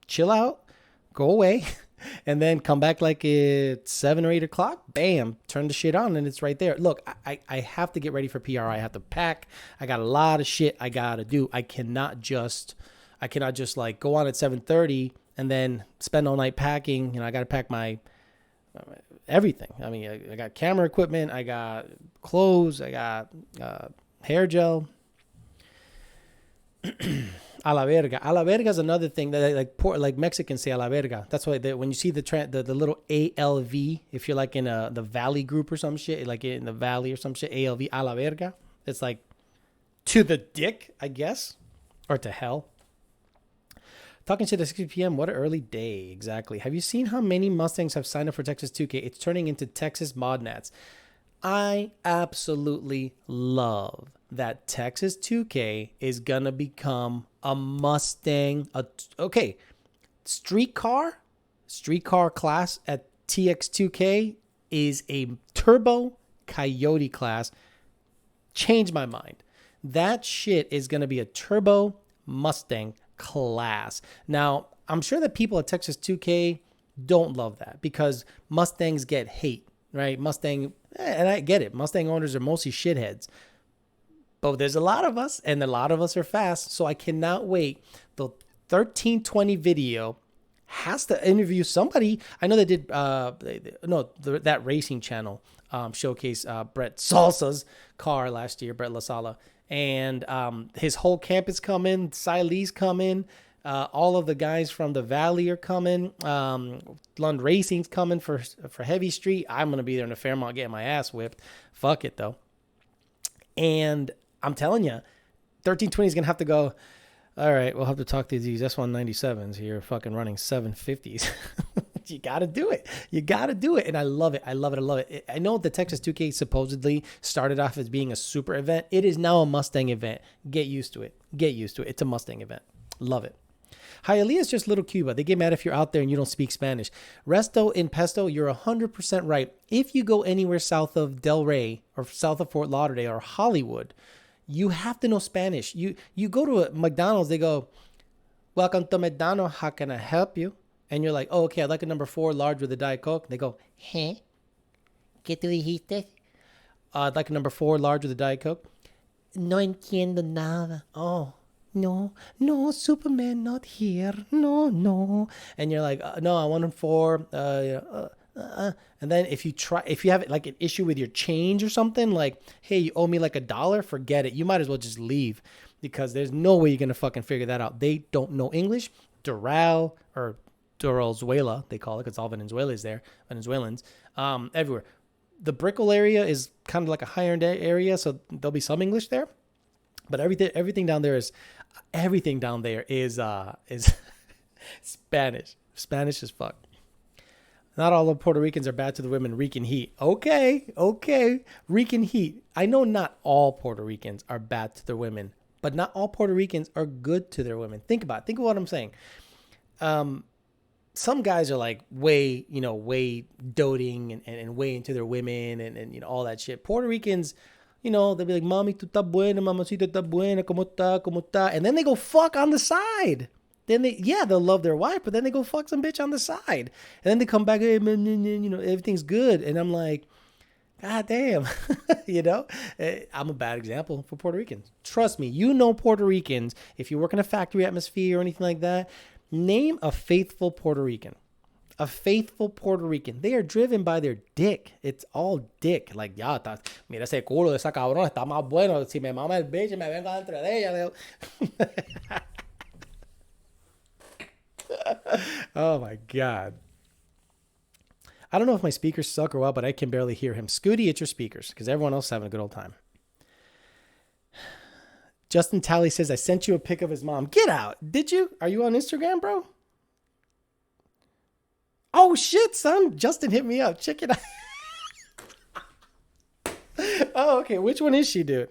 chill out, go away, and then come back like at 7 or 8 o'clock. Bam, turn the shit on, and it's right there. Look, I have to get ready for PRI. I have to pack. I got a lot of shit I got to do. I cannot just like go on at 7:30 and then spend all night packing. You know, I got to pack my everything. I mean, I got camera equipment, I got clothes, I got hair gel. A la verga. A la verga is another thing that like Mexicans say a la verga. That's why when you see the little ALV, if you're like in the valley group or some shit, like in the valley or some shit, ALV, a la verga. It's like to the dick, I guess, or to hell. Talking shit at 6 p.m. What an early day. Exactly. Have you seen how many Mustangs have signed up for Texas 2K? It's turning into Texas Modnats. I absolutely love that Texas 2K is going to become a Mustang. Okay. Streetcar class at TX2K is a turbo Coyote class. Change my mind. That shit is going to be a turbo Mustang class. Now, I'm sure that people at Texas 2K don't love that because Mustangs get hate, right? And I get it. Mustang owners are mostly shitheads. But there's a lot of us, and a lot of us are fast, so I cannot wait. The 1320 video has to interview somebody. I know they did, that racing channel showcase Brett Salsa's car last year, Brett LaSala. And his whole camp is coming. Sile's coming. All of the guys from the Valley are coming. Lund Racing's coming for Heavy Street. I'm going to be there in the Fairmont getting my ass whipped. Fuck it, though. And I'm telling you, 1320 is going to have to go, all right, we'll have to talk to these S197s here fucking running 750s. You got to do it. You got to do it. And I love it. I love it. I love it. I know the Texas 2K supposedly started off as being a super event. It is now a Mustang event. Get used to it. Get used to it. It's a Mustang event. Love it. Hialeah's just Little Cuba. They get mad if you're out there and you don't speak Spanish. Resto in Pesto, you're 100% right. If you go anywhere south of Del Rey or south of Fort Lauderdale or Hollywood, you have to know Spanish. You go to a McDonald's, they go, welcome to McDonald's. How can I help you? And you're like, oh, okay, I'd like a number 4 large with a Diet Coke. They go, ¿Qué tú dijiste? I'd like a number 4 large with a Diet Coke. No entiendo nada. Oh, no, Superman not here. No. And you're like, no, I want him 4. And then if you have like an issue with your change or something, like, hey, you owe me like $1, forget it. You might as well just leave because there's no way you're going to fucking figure that out. They don't know English. Doral or Venezuela, they call it, because all Venezuelans there, Venezuelans, everywhere. The Brickell area is kind of like a higher end area, so there'll be some English there, but everything down there is Spanish as fuck. Not all of Puerto Ricans are bad to the women. Rican heat. Okay, Rican heat. I know not all Puerto Ricans are bad to their women, but not all Puerto Ricans are good to their women. Think of what I'm saying. Some guys are like way doting and way into their women and all that shit. Puerto Ricans, they'll be like, mami, tú estás buena, mamacita está buena, ¿cómo está? And then they go fuck on the side. Then they'll love their wife, but then they go fuck some bitch on the side. And then they come back, hey, everything's good. And I'm like, God damn, I'm a bad example for Puerto Ricans. Trust me, Puerto Ricans, if you work in a factory atmosphere or anything like that, name a faithful Puerto Rican. A faithful Puerto Rican. They are driven by their dick. It's all dick. Like, ya, mira ese culo de esa cabrón, está más bueno. Si me mama el bitch, me vengo dentro de ella. Oh my God. I don't know if my speakers suck or what, but I can barely hear him. Scooty, it's your speakers, because everyone else is having a good old time. Justin Talley says, I sent you a pic of his mom. Get out. Did you? Are you on Instagram, bro? Oh, shit, son. Justin hit me up. Check it out. Oh, okay. Which one is she, dude?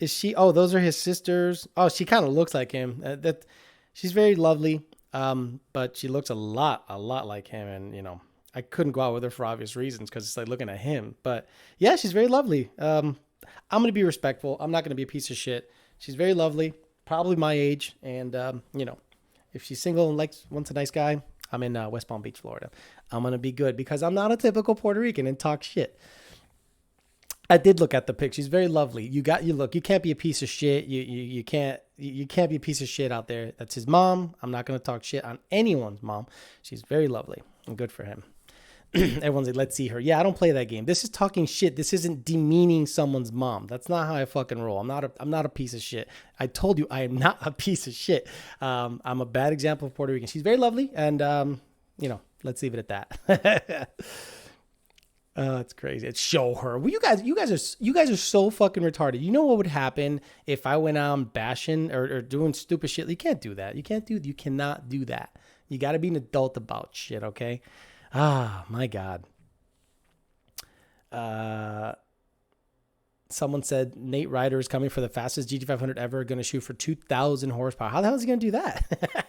Is she? Oh, those are his sisters. Oh, she kind of looks like him. She's very lovely, but she looks a lot like him. And, you know, I couldn't go out with her for obvious reasons because it's like looking at him. But, yeah, she's very lovely. I'm going to be respectful. I'm not going to be a piece of shit. She's very lovely, probably my age. And, you know, if she's single and wants a nice guy, I'm in West Palm Beach, Florida. I'm going to be good because I'm not a typical Puerto Rican and talk shit. I did look at the pic. She's very lovely. You can't be a piece of shit. You can't be a piece of shit out there. That's his mom. I'm not going to talk shit on anyone's mom. She's very lovely and good for him. Everyone's like, let's see her. Yeah, I don't play that game. This is talking shit. This isn't demeaning someone's mom. That's not how I fucking roll. I'm not a piece of shit. I told you I am not a piece of shit. I'm a bad example of Puerto Rican. She's very lovely, and you know, let's leave it at that. It's crazy. It's show her. Well, you guys are so fucking retarded. You know what would happen if I went out bashing or doing stupid shit? You can't do that. You cannot do that. You got to be an adult about shit. Okay. Ah, my God. Someone said Nate Ryder is coming for the fastest GT500 ever, going to shoot for 2,000 horsepower. How the hell is he going to do that?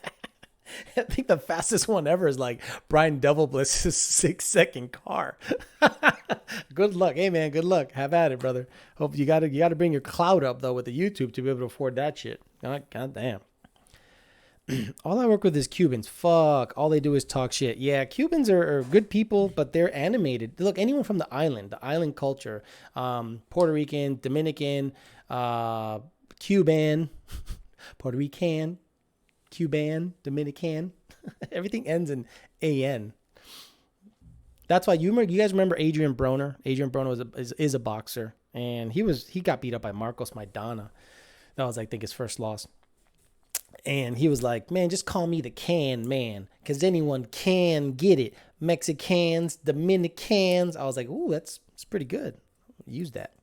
I think the fastest one ever is like Brian Devilbliss's 6-second car. Good luck. Hey, man, good luck. Have at it, brother. Hope you got to bring your clout up, though, with the YouTube to be able to afford that shit. God damn. All I work with is Cubans. Fuck. All they do is talk shit. Yeah, Cubans are good people, but they're animated. Look, anyone from the island culture, Puerto Rican, Dominican, Cuban, Puerto Rican, Cuban, Dominican. Everything ends in AN. That's why you guys remember Adrian Broner? Adrian Broner is a boxer, and he got beat up by Marcos Maidana. That was, I think, his first loss. And he was like, man, just call me the can man, because anyone can get it. Mexicans, Dominicans. I was like, ooh, that's pretty good. Use that.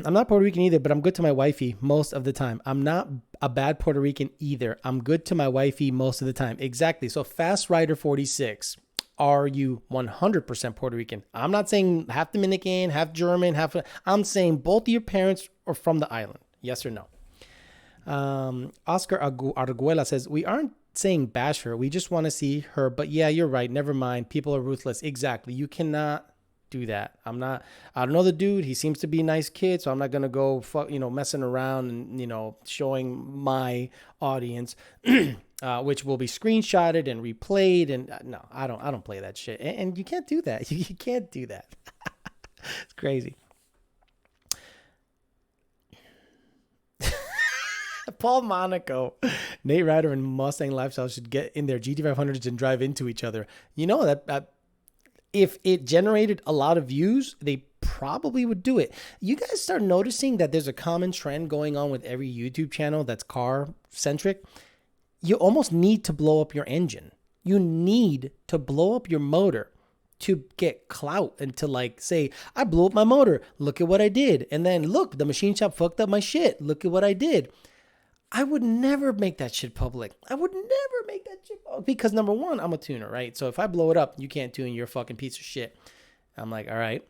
I'm not Puerto Rican either, but I'm good to my wifey most of the time. I'm not a bad Puerto Rican either. I'm good to my wifey most of the time. Exactly. So Fast Rider 46, are you 100% Puerto Rican? I'm not saying half Dominican, half German, I'm saying both of your parents are from the island. Yes or no? Oscar Arguela says, we aren't saying bash her. We just want to see her. But yeah, you're right. Never mind. People are ruthless. Exactly. You cannot do that. I don't know the dude. He seems to be a nice kid. So I'm not going to go messing around and, showing my audience, which will be screenshotted and replayed. And no, I don't play that shit. And you can't do that. You can't do that. It's crazy. Paul Monaco, Nate Ryder and Mustang Lifestyle should get in their GT500s and drive into each other. You know that if it generated a lot of views, they probably would do it. You guys start noticing that there's a common trend going on with every YouTube channel that's car centric. You almost need to blow up your engine. You need to blow up your motor to get clout and to say, I blew up my motor. Look at what I did. And then look, the machine shop fucked up my shit. Look at what I did. I would never make that shit public. Because number one, I'm a tuner, right? So if I blow it up, you can't tune, you're a fucking piece of shit. I'm like, all right.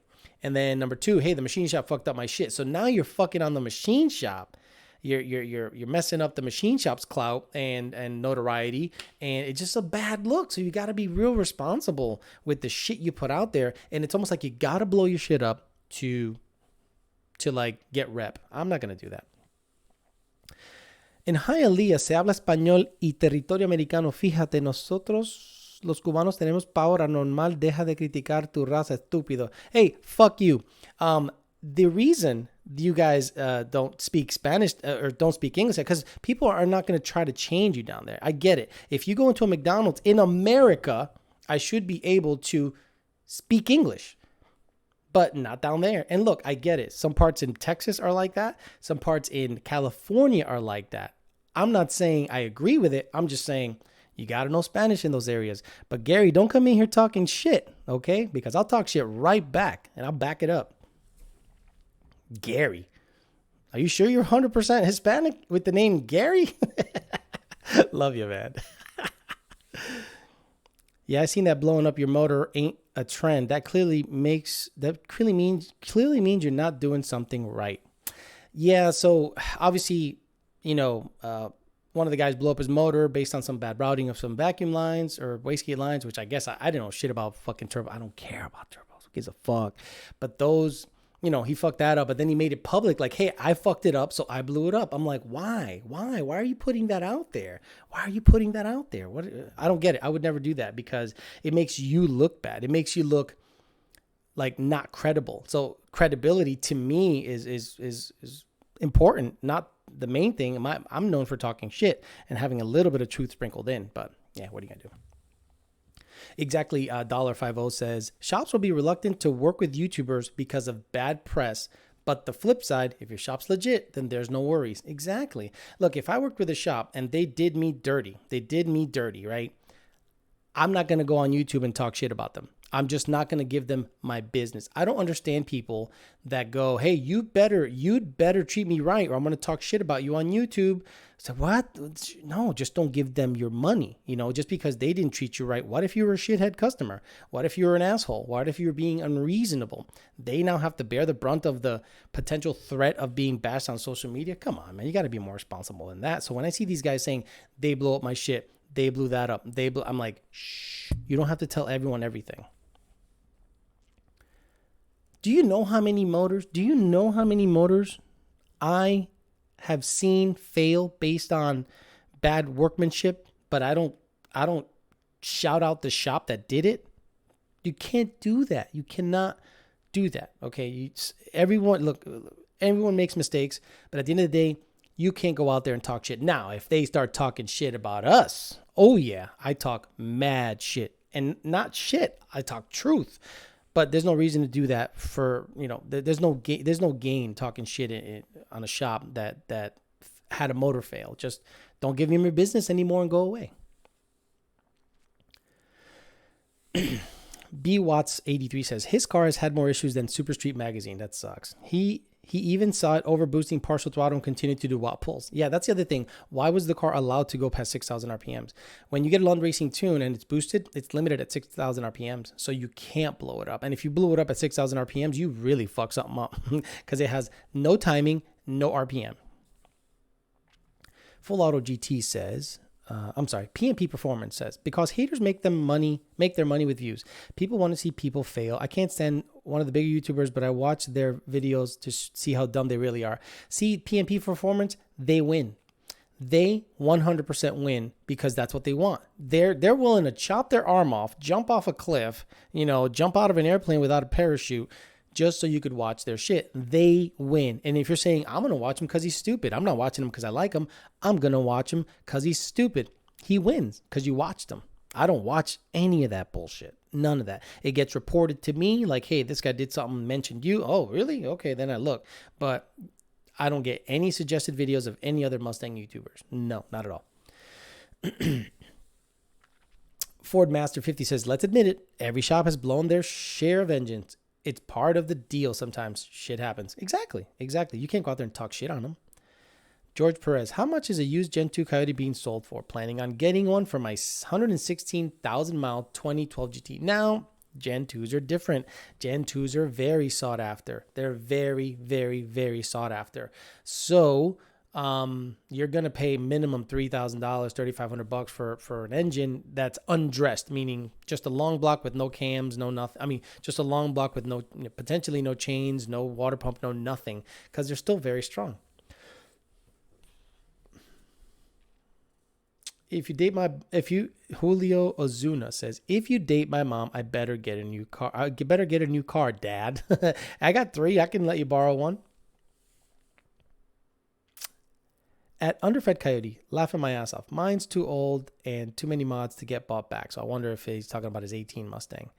And then number two, hey, the machine shop fucked up my shit. So now you're fucking on the machine shop. You're messing up the machine shop's clout and notoriety, and it's just a bad look. So you got to be real responsible with the shit you put out there. And it's almost like you got to blow your shit up to get rep. I'm not going to do that. En Hialeah se habla español y territorio americano. Fíjate, nosotros los cubanos tenemos power anormal. Deja de criticar tu raza, estúpido. Hey, fuck you. The reason you guys don't speak Spanish or don't speak English, because people are not going to try to change you down there. I get it. If you go into a McDonald's in America, I should be able to speak English, but not down there. And look, I get it. Some parts in Texas are like that. Some parts in California are like that. I'm not saying I agree with it. I'm just saying you got to know Spanish in those areas. But Gary, don't come in here talking shit, okay? Because I'll talk shit right back and I'll back it up. Gary, are you sure you're 100% Hispanic with the name Gary? Love you, man. Yeah, I seen that blowing up your motor ain't a trend. That clearly means you're not doing something right. Yeah, so obviously, one of the guys blew up his motor based on some bad routing of some vacuum lines or wastegate lines, which I guess I didn't know shit about fucking turbo. I don't care about turbos. Who gives a fuck? But those, he fucked that up, but then he made it public like, hey, I fucked it up, so I blew it up. I'm like, why? Why are you putting that out there? Why are you putting that out there? What? I don't get it. I would never do that because it makes you look bad. It makes you look like not credible. So credibility to me is important, not the main thing. I'm known for talking shit and having a little bit of truth sprinkled in, but yeah, what are you gonna do? Exactly. $50 says shops will be reluctant to work with YouTubers because of bad press. But the flip side, if your shop's legit, then there's no worries. Exactly. Look, if I worked with a shop and they did me dirty, right? I'm not going to go on YouTube and talk shit about them. I'm just not going to give them my business. I don't understand people that go, hey, you'd better treat me right or I'm going to talk shit about you on YouTube. So what? No, just don't give them your money. Just because they didn't treat you right. What if you were a shithead customer? What if you were an asshole? What if you were being unreasonable? They now have to bear the brunt of the potential threat of being bashed on social media. Come on, man. You got to be more responsible than that. So when I see these guys saying they blow up my shit, they blew that up, I'm like, shh, you don't have to tell everyone everything. Do you know how many motors I have seen fail based on bad workmanship, but I don't shout out the shop that did it? You can't do that. You cannot do that. Okay. Everyone makes mistakes, but at the end of the day, you can't go out there and talk shit. Now, if they start talking shit about us, oh yeah, I talk mad shit and not shit. I talk truth. But there's no reason to do that for, there's no gain talking shit on a shop that had a motor fail. Just don't give them your business anymore and go away. B Watts 83 says his car has had more issues than Super Street Magazine. That sucks. He even saw it over boosting partial throttle and continued to do watt pulls. Yeah, that's the other thing. Why was the car allowed to go past 6,000 RPMs? When you get a Lund Racing tune and it's boosted, it's limited at 6,000 RPMs. So you can't blow it up. And if you blew it up at 6,000 RPMs, you really fuck something up because it has no timing, no RPM. Full Auto GT says, PMP Performance says, because haters make their money with views. People want to see people fail. I can't stand one of the bigger YouTubers, but I watch their videos to see how dumb they really are. See, PMP Performance, they win. They 100% win because that's what they want. They're willing to chop their arm off, jump off a cliff, jump out of an airplane without a parachute, just so you could watch their shit. They win. And if you're saying, I'm going to watch him because he's stupid, I'm not watching him because I like him, I'm going to watch him because he's stupid. He wins because you watched him. I don't watch any of that bullshit. None of that. It gets reported to me like, hey, this guy did something, mentioned you. Oh, really? Okay, then I look. But I don't get any suggested videos of any other Mustang YouTubers. No, not at all. Ford Master 50 says, let's admit it. Every shop has blown their share of engines. It's part of the deal. Sometimes shit happens. Exactly. You can't go out there and talk shit on them. George Perez, how much is a used Gen 2 Coyote being sold for? Planning on getting one for my 116,000 mile 2012 GT. Now, Gen 2s are different. Gen 2s are very sought after. They're very, very, very sought after. So, you're going to pay minimum $3,000, $3,500 for an engine that's undressed, meaning just a long block with no cams, no nothing. I mean, just a long block with potentially no chains, no water pump, no nothing, because they're still very strong. Julio Ozuna says, if you date my mom, I better get a new car. I better get a new car, Dad. I got 3. I can let you borrow one. At Underfed Coyote, laughing my ass off. Mine's too old and too many mods to get bought back. So I wonder if he's talking about his 18 Mustang.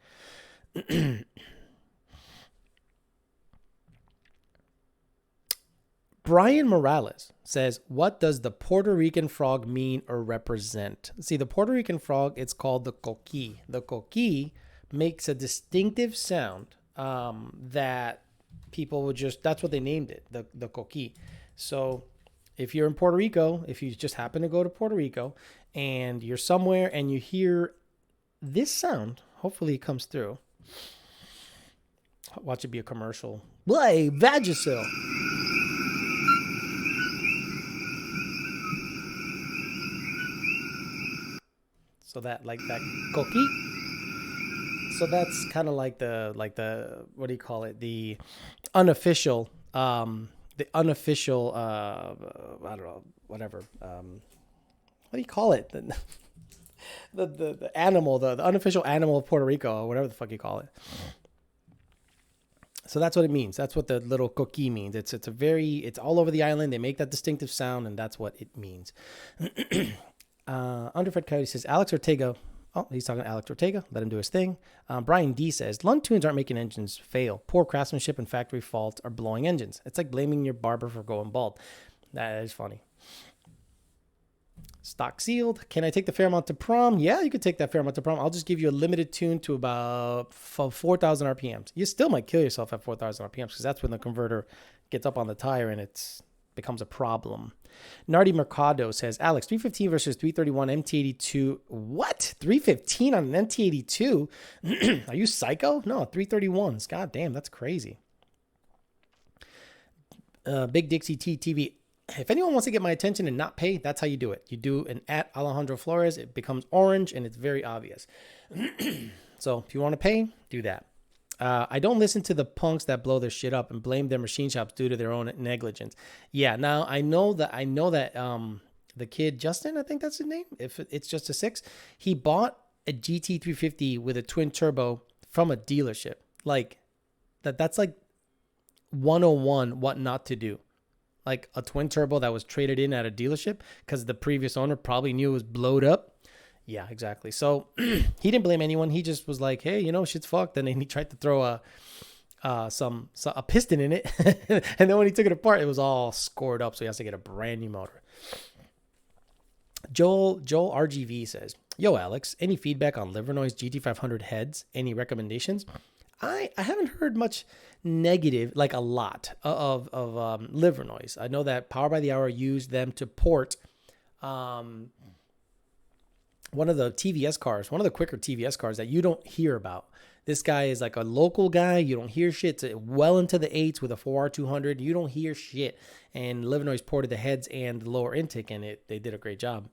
Brian Morales says, what does the Puerto Rican frog mean or represent? See, the Puerto Rican frog, it's called the coqui. The coqui makes a distinctive sound that people would just, that's what they named it, the coqui. So if you're in Puerto Rico, if you just happen to go to Puerto Rico and you're somewhere and you hear this sound, hopefully it comes through. Watch it be a commercial. Hey, Vagisil. So that, like that coqui. So that's kind of like the what do you call it? The unofficial I don't know, whatever. What do you call it? The animal, the unofficial animal of Puerto Rico, or whatever the fuck you call it. So that's what it means. That's what the little coqui means. It's all over the island. They make that distinctive sound, and that's what it means. Underfed Coyote says, Alex Ortega. Oh, he's talking to Alex Ortega. Let him do his thing. Brian D says, Lund tunes aren't making engines fail. Poor craftsmanship and factory faults are blowing engines. It's like blaming your barber for going bald. That is funny. Stock sealed. Can I take the Fairmont to prom? Yeah, you could take that Fairmont to prom. I'll just give you a limited tune to about 4,000 RPMs. You still might kill yourself at 4,000 RPMs because that's when the converter gets up on the tire and it becomes a problem. Nardi Mercado says, Alex, 315 versus 331 MT82. What? 315 on an MT82? Are you psycho? No, 331s. God damn, that's crazy. Big Dixie TTV. If anyone wants to get my attention and not pay, that's how you do it. You do an at Alejandro Flores. It becomes orange and it's very obvious. So if you want to pay, do that. I don't listen to the punks that blow their shit up and blame their machine shops due to their own negligence. Yeah, now I know that the kid Justin, I think that's his name. If it's just a 6, he bought a GT350 with a twin turbo from a dealership. Like that's like 101 what not to do. Like a twin turbo that was traded in at a dealership because the previous owner probably knew it was blowed up. Yeah, exactly. So he didn't blame anyone. He just was like, hey, shit's fucked. And then he tried to throw a piston in it. And then when he took it apart, it was all scored up. So he has to get a brand new motor. Joel RGV says, yo, Alex, any feedback on Livernois GT500 heads? Any recommendations? I haven't heard much negative, like a lot of Livernois. I know that Power by the Hour used them to port one of the TVS cars, one of the quicker TVS cars that you don't hear about. This guy is like a local guy. You don't hear shit. It's well into the 8s with a 4R200. You don't hear shit. And Livernois ported the heads and the lower intake, and they did a great job.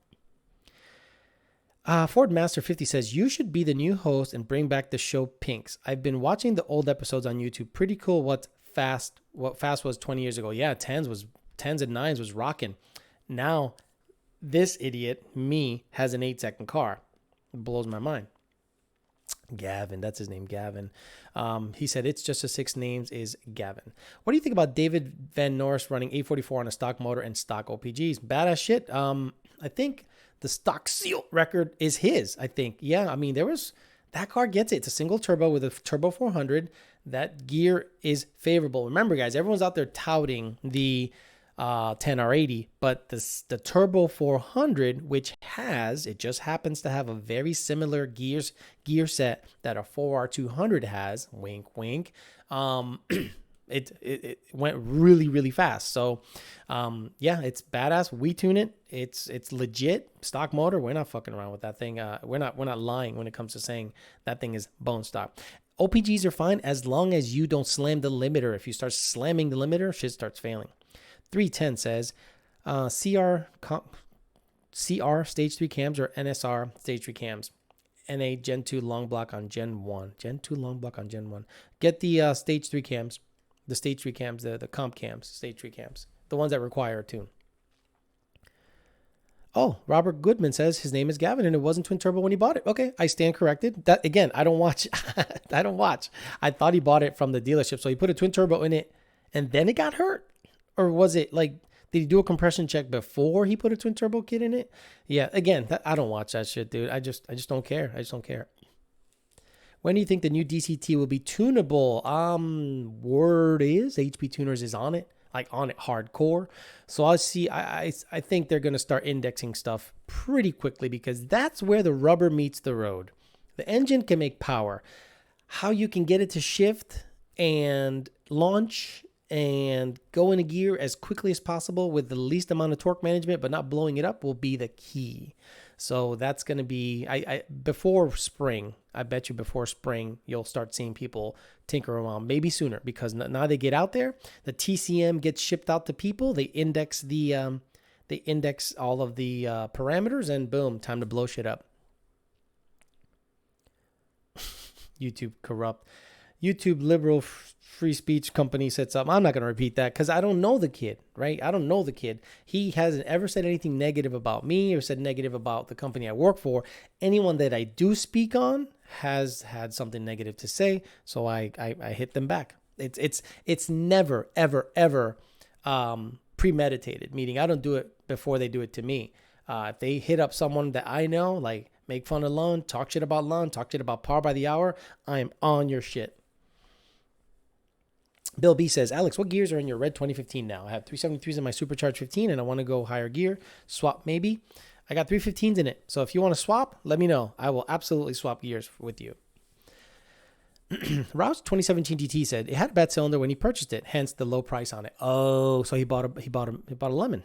Ford Master 50 says, you should be the new host and bring back the show Pinks. I've been watching the old episodes on YouTube. Pretty cool what fast was 20 years ago. Yeah, 10s and 9s was rocking. Now, this idiot, me, has an 8-second car. It blows my mind. Gavin, that's his name, Gavin. He said, it's just a 6 names is Gavin. What do you think about David Van Norris running 844 on a stock motor and stock OPGs? Badass shit. I think the stock seal record is his, I think. Yeah, I mean, that car gets it. It's a single turbo with a turbo 400. That gear is favorable. Remember, guys, everyone's out there touting the 10R80, but the turbo 400, which it just happens to have a very similar gear set that a 4R200 has, wink, wink, it went really, really fast. So, yeah, it's badass. We tune it. It's legit stock motor. We're not fucking around with that thing. We're not lying when it comes to saying that thing is bone stock. OPGs are fine as long as you don't slam the limiter. If you start slamming the limiter, shit starts failing. 310 says, CR stage 3 cams or NSR stage 3 cams. NA Gen 2 long block on Gen 1. Gen 2 long block on Gen 1. Get the stage 3 cams. The stage 3 cams, the comp cams, stage 3 cams. The ones that require a tune. Oh, Robert Goodman says his name is Gavin and it wasn't twin turbo when he bought it. Okay, I stand corrected. That again, I don't watch. I don't watch. I thought he bought it from the dealership. So he put a twin turbo in it and then it got hurt. Or was it like, Did he do a compression check before he put a twin turbo kit in it? Yeah, again, I don't watch that shit, dude. I just don't care. I just don't care. When do you think the new DCT will be tunable? Word is HP Tuners is on it, like on it hardcore. So I'll see. I think they're gonna start indexing stuff pretty quickly because that's where the rubber meets the road. The engine can make power. How you can get it to shift and launch and go into gear as quickly as possible with the least amount of torque management, but not blowing it up, will be the key. So that's going to be, before spring, I bet you before spring, you'll start seeing people tinker around, maybe sooner, because now they get out there, the TCM gets shipped out to people, they index all of the parameters, and boom, time to blow shit up. YouTube corrupt. YouTube liberal free speech company said something. I'm not going to repeat that because I don't know the kid, right? I don't know the kid. He hasn't ever said anything negative about me or said negative about the company I work for. Anyone that I do speak on has had something negative to say, so I hit them back. It's never, ever, ever premeditated, meaning I don't do it before they do it to me. If they hit up someone that I know, like make fun of Lund, talk shit about Lund, talk shit about Power by the Hour, I am on your shit. Bill B says, Alex, what gears are in your red 2015 now? I have 373s in my supercharged 15 and I want to go higher gear. Swap maybe. I got 315s in it. So if you want to swap, let me know. I will absolutely swap gears with you. Rouse 2017 GT said it had a bad cylinder when he purchased it, hence the low price on it. Oh, so he bought a lemon.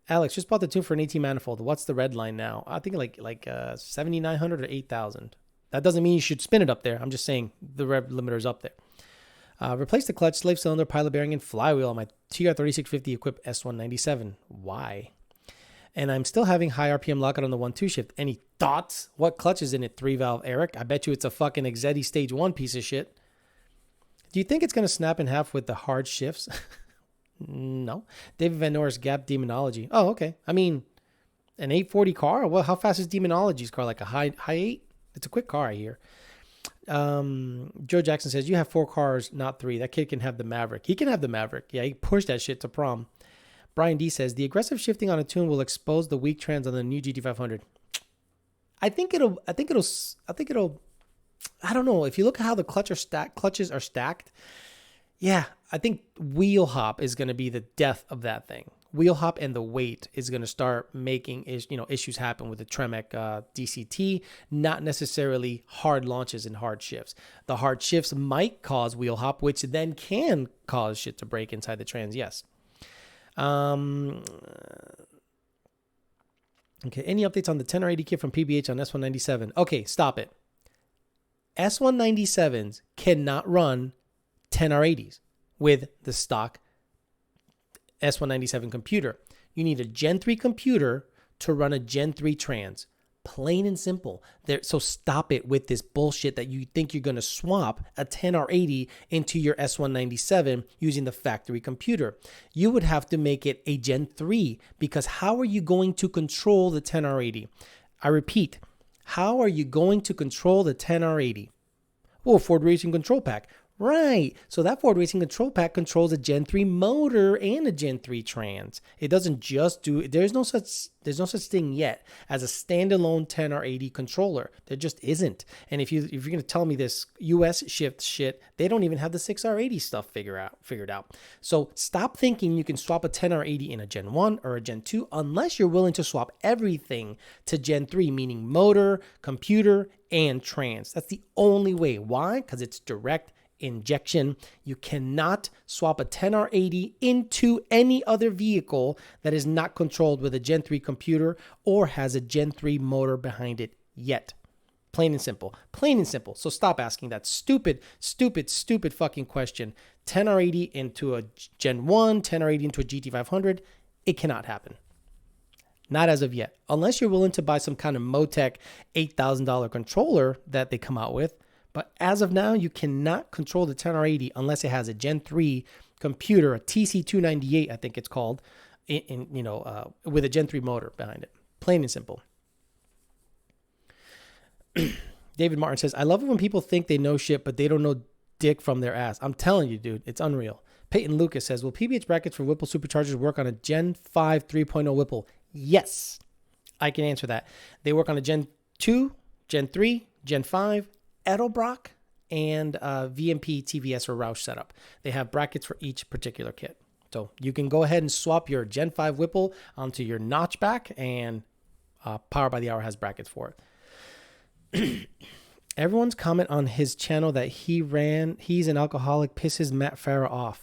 Alex, just bought the tune for an 18 manifold. What's the red line now? I think like 7,900 or 8,000. That doesn't mean you should spin it up there. I'm just saying the rev limiter is up there. Replace the clutch, slave cylinder, pilot bearing, and flywheel on my TR3650 equipped S197. Why? And I'm still having high RPM lockout on the 1-2 shift. Any thoughts? What clutch is in it? 3-valve Eric? I bet you it's a fucking Exetti Stage 1 piece of shit. Do you think it's going to snap in half with the hard shifts? No. David Van Norris Gap Demonology. Oh, okay. I mean, an 840 car? Well, how fast is Demonology's car? Like a high 8? It's a quick car, I hear. Joe Jackson says, you have 4 cars, not 3. That kid can have the Maverick. He can have the Maverick. Yeah, he pushed that shit to prom. Brian D says, the aggressive shifting on a tune will expose the weak trans on the new GT500. I think it'll, I don't know. If you look at how the clutches are stacked, yeah, I think wheel hop is going to be the death of that thing. Wheel hop and the weight is going to start making issues happen with the Tremec DCT, not necessarily hard launches and hard shifts. The hard shifts might cause wheel hop, which then can cause shit to break inside the trans, yes. Okay, any updates on the 10R80 kit from PBH on S197? Okay, stop it. S197s cannot run 10R80s with the stock S197 computer. You need a Gen 3 computer to run a Gen 3 trans. Plain and simple. So stop it with this bullshit that you think you're going to swap a 10R80 into your S197 using the factory computer. You would have to make it a Gen 3 because how are you going to control the 10R80? I repeat, how are you going to control the 10R80? Well, Ford Racing Control Pack. Right. So that Ford Racing Control Pack controls a Gen 3 motor and a Gen 3 trans. It doesn't just do, there's no such thing yet as a standalone 10R80 controller. There just isn't. And if you're going to tell me this US shift shit, they don't even have the 6R80 stuff figured out. So stop thinking you can swap a 10R80 in a Gen 1 or a Gen 2 unless you're willing to swap everything to Gen 3, meaning motor, computer, and trans. That's the only way. Why? Because it's direct injection. You cannot swap a 10R80 into any other vehicle that is not controlled with a Gen 3 computer or has a Gen 3 motor behind it yet. Plain and simple. Plain and simple. So stop asking that stupid fucking question. 10R80 into a Gen 1, 10R80 into a GT500. It cannot happen. Not as of yet. Unless you're willing to buy some kind of Motec $8,000 controller that they come out with. But as of now, you cannot control the 10R80 unless it has a Gen 3 computer, a TC298, I think it's called, with a Gen 3 motor behind it. Plain and simple. David Martin says, I love it when people think they know shit, but they don't know dick from their ass. I'm telling you, dude, it's unreal. Peyton Lucas says, will PBH brackets for Whipple superchargers work on a Gen 5 3.0 Whipple? Yes, I can answer that. They work on a Gen 2, Gen 3, Gen 5, Edelbrock, and VMP, TVS, or Roush setup. They have brackets for each particular kit. So you can go ahead and swap your Gen 5 Whipple onto your notchback, and Power by the Hour has brackets for it. Everyone's comment on his channel that he's an alcoholic pisses Matt Farah off.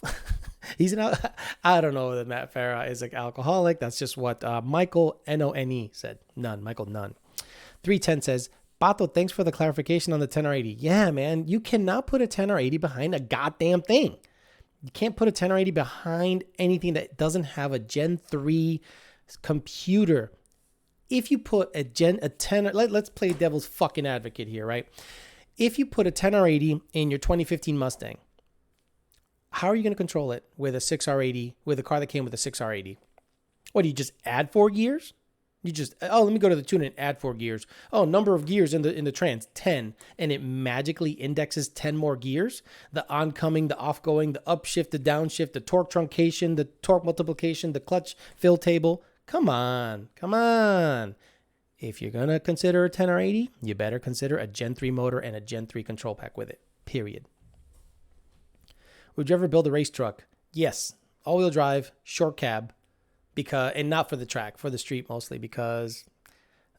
I don't know that Matt Farah is an alcoholic. That's just what Michael None said. Michael Nunn. 310 says, Pato, thanks for the clarification on the 10R80. Yeah, man, you cannot put a 10R80 behind a goddamn thing. You can't put a 10R80 behind anything that doesn't have a Gen 3 computer. If you put a 10, let's play devil's fucking advocate here, right? If you put a 10R80 in your 2015 Mustang, how are you going to control it with a 6R80, with a car that came with a 6R80? What, do you just add 4 gears? You just, let me go to the tune and add 4 gears. Oh, number of gears in the trans, 10. And it magically indexes 10 more gears. The oncoming, the offgoing, the upshift, the downshift, the torque truncation, the torque multiplication, the clutch fill table. Come on. If you're going to consider a 10R80, you better consider a Gen 3 motor and a Gen 3 control pack with it, period. Would you ever build a race truck? Yes. All-wheel drive, short cab. And not for the track, for the street mostly, because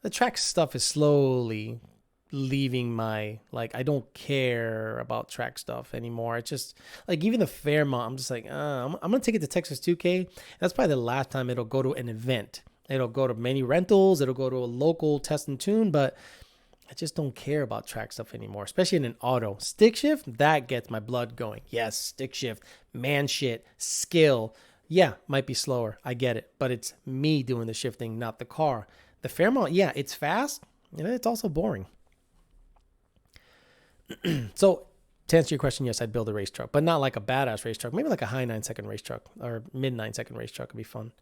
the track stuff is slowly leaving I don't care about track stuff anymore. It's just like, even the Fairmont, I'm just like, I'm going to take it to Texas 2K. That's probably the last time it'll go to an event. It'll go to many rentals. It'll go to a local test and tune, but I just don't care about track stuff anymore, especially in an auto. Stick shift, that gets my blood going. Yes, stick shift, man shit, skill. Yeah, might be slower. I get it. But it's me doing the shifting, not the car. The Fairmont, yeah, it's fast. And it's also boring. So, to answer your question, yes, I'd build a race truck. But not like a badass race truck. Maybe like a high 9-second race truck. Or mid 9-second race truck would be fun.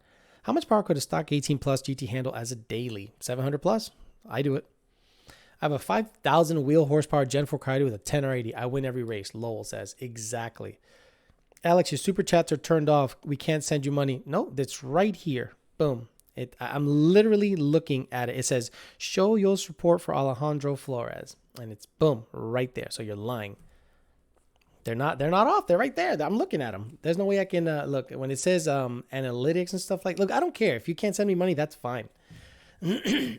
How much power could a stock 18 plus GT handle as a daily? 700 plus? I do it. I have a 5,000 wheel horsepower Gen 4 Coyote with a 10R80. I win every race, Lowell says. Exactly. Alex, your super chats are turned off. We can't send you money. No, that's right here. Boom. I'm literally looking at it. It says, show your support for Alejandro Flores. And it's boom, right there. So you're lying. They're not off. They're right there. I'm looking at them. There's no way I can look. When it says analytics and stuff look, I don't care. If you can't send me money, that's fine. I'm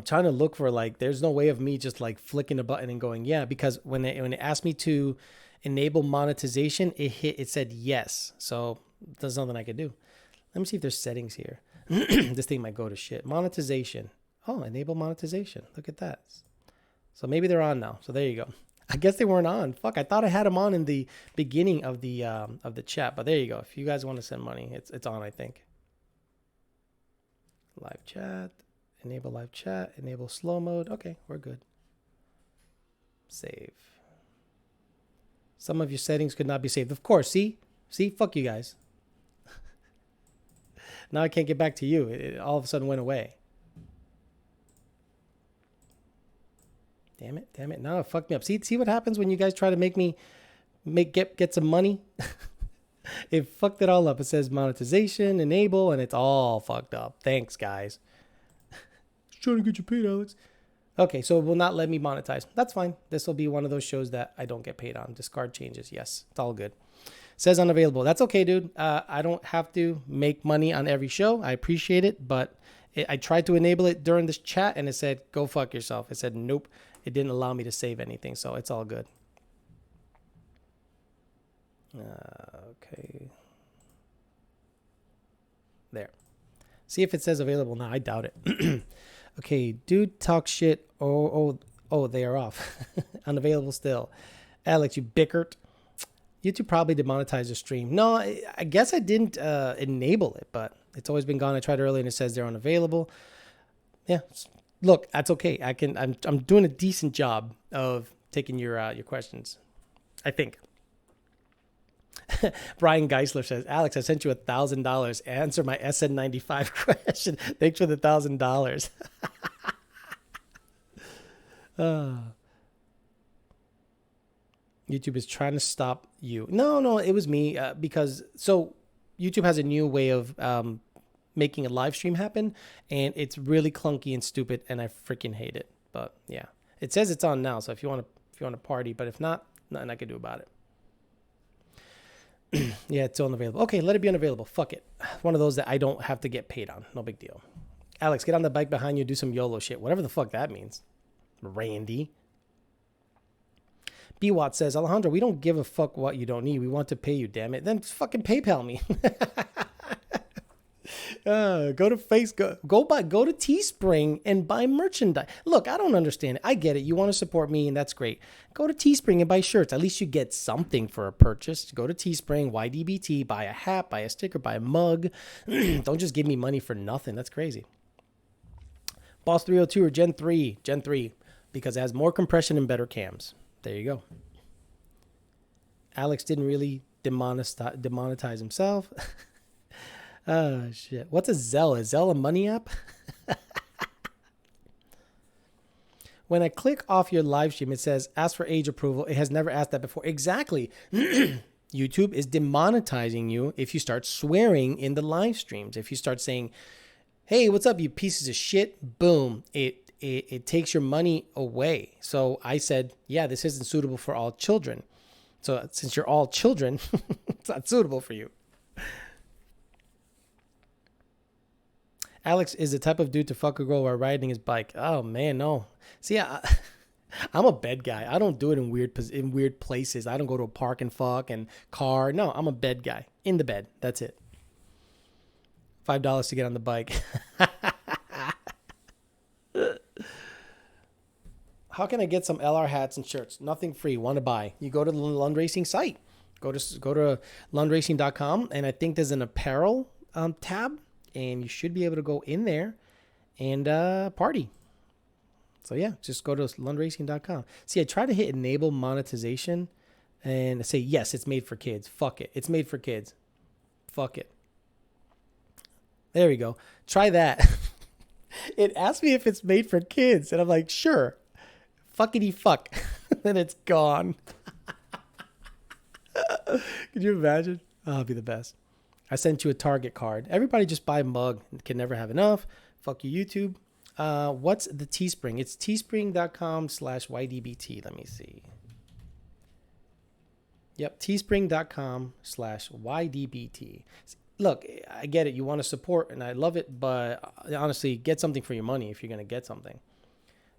trying to look for there's no way of me just flicking a button and going, yeah, because when it asked me to enable monetization, it said yes. So there's nothing I could do. Let me see if there's settings here. This thing might go to shit. Monetization. Oh, enable monetization. Look at that. So maybe they're on now. So there you go. I guess they weren't on. Fuck, I thought I had them on in the beginning of the chat, but there you go. If you guys want to send money, it's on, I think. Live chat. Enable live chat. Enable slow mode. Okay, we're good. Save. Some of your settings could not be saved. Of course, see? Fuck you guys. Now I can't get back to you. It all of a sudden went away. Damn it. Now it fucked me up. See what happens when you guys try to make me get some money? It fucked it all up. It says monetization, enable, and it's all fucked up. Thanks, guys. Just trying to get you paid, Alex. Okay, so it will not let me monetize. That's fine. This will be one of those shows that I don't get paid on. Discard changes. Yes, it's all good. Says unavailable. That's okay, dude. I don't have to make money on every show. I appreciate it, but I tried to enable it during this chat, and it said, go fuck yourself. It said, nope. It didn't allow me to save anything, so it's all good. Okay. There. See if it says available now. I doubt it. Okay, dude, talk shit. Oh, they are off. Unavailable still. Alex, you bickert. YouTube probably demonetized the stream. No, I guess I didn't enable it, but it's always been gone. I tried earlier and it says they're unavailable. Yeah, look, that's okay. I'm doing a decent job of taking your questions, I think. Brian Geisler says, Alex, I sent you $1,000. Answer my SN95 question. Thanks for the $1,000. YouTube is trying to stop you. No, it was me because so YouTube has a new way of making a live stream happen, and it's really clunky and stupid, and I freaking hate it. But yeah, it says it's on now, so if you want to party, but if not, nothing I can do about it. Yeah, it's still unavailable. Okay, let it be unavailable. Fuck it. One of those that I don't have to get paid on. No big deal. Alex, get on the bike behind you, do some YOLO shit. Whatever the fuck that means. Randy. B-Watt says, Alejandro, we don't give a fuck what you don't need. We want to pay you, damn it. Then fucking PayPal me. Go to go to Teespring and buy merchandise. Look, I don't understand it. I get it. You want to support me, and that's great. Go to Teespring and buy shirts. At least you get something for a purchase. Go to Teespring, YDBT, buy a hat, buy a sticker, buy a mug. Don't just give me money for nothing. That's crazy. Boss 302 or Gen 3, because it has more compression and better cams. There you go. Alex didn't really demonetize himself. Oh, shit. What's a Zelle? Is Zelle a money app? When I click off your live stream, it says, ask for age approval. It has never asked that before. Exactly. YouTube is demonetizing you if you start swearing in the live streams. If you start saying, hey, what's up, you pieces of shit? Boom. It takes your money away. So I said, yeah, this isn't suitable for all children. So since you're all children, it's not suitable for you. Alex is the type of dude to fuck a girl while riding his bike. Oh, man, no. See, I'm a bed guy. I don't do it in weird places. I don't go to a park and fuck and car. No, I'm a bed guy. In the bed. That's it. $5 to get on the bike. How can I get some LR hats and shirts? Nothing free. Want to buy? You go to the Lund Racing site. Go to lundracing.com, and I think there's an apparel tab. And you should be able to go in there and party. So, yeah, just go to lundracing.com. See, I try to hit enable monetization and say, yes, it's made for kids. Fuck it. It's made for kids. Fuck it. There we go. Try that. It asked me if it's made for kids. And I'm like, sure. Fuckity fuck. Then it's gone. Could you imagine? Oh, it'll be the best. I sent you a Target card. Everybody just buy a mug. Can never have enough. Fuck you, YouTube. What's the Teespring? It's teespring.com/YDBT. Let me see. Yep, teespring.com/YDBT. Look, I get it. You want to support, and I love it. But honestly, get something for your money if you're going to get something.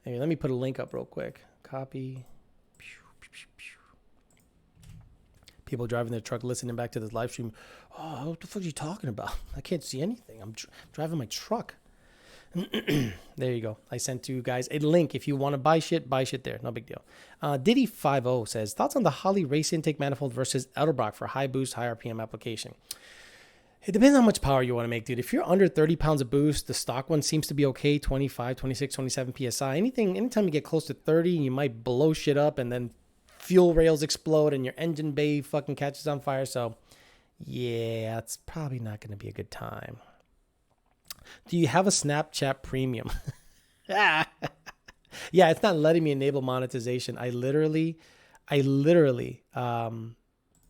Anyway, let me put a link up real quick. Copy. People driving their truck, listening back to this live stream. Oh, what the fuck are you talking about? I can't see anything. I'm driving my truck. There you go. I sent you guys a link. If you want to buy shit there. No big deal. gT500 says, thoughts on the Holley race intake manifold versus Edelbrock for high boost, high RPM application. It depends on how much power you want to make, dude. If you're under 30 pounds of boost, the stock one seems to be okay. 25, 26, 27 PSI. Anytime you get close to 30, you might blow shit up and then fuel rails explode and your engine bay fucking catches on fire. So, yeah, it's probably not going to be a good time. Do you have a Snapchat premium? Yeah, it's not letting me enable monetization. I literally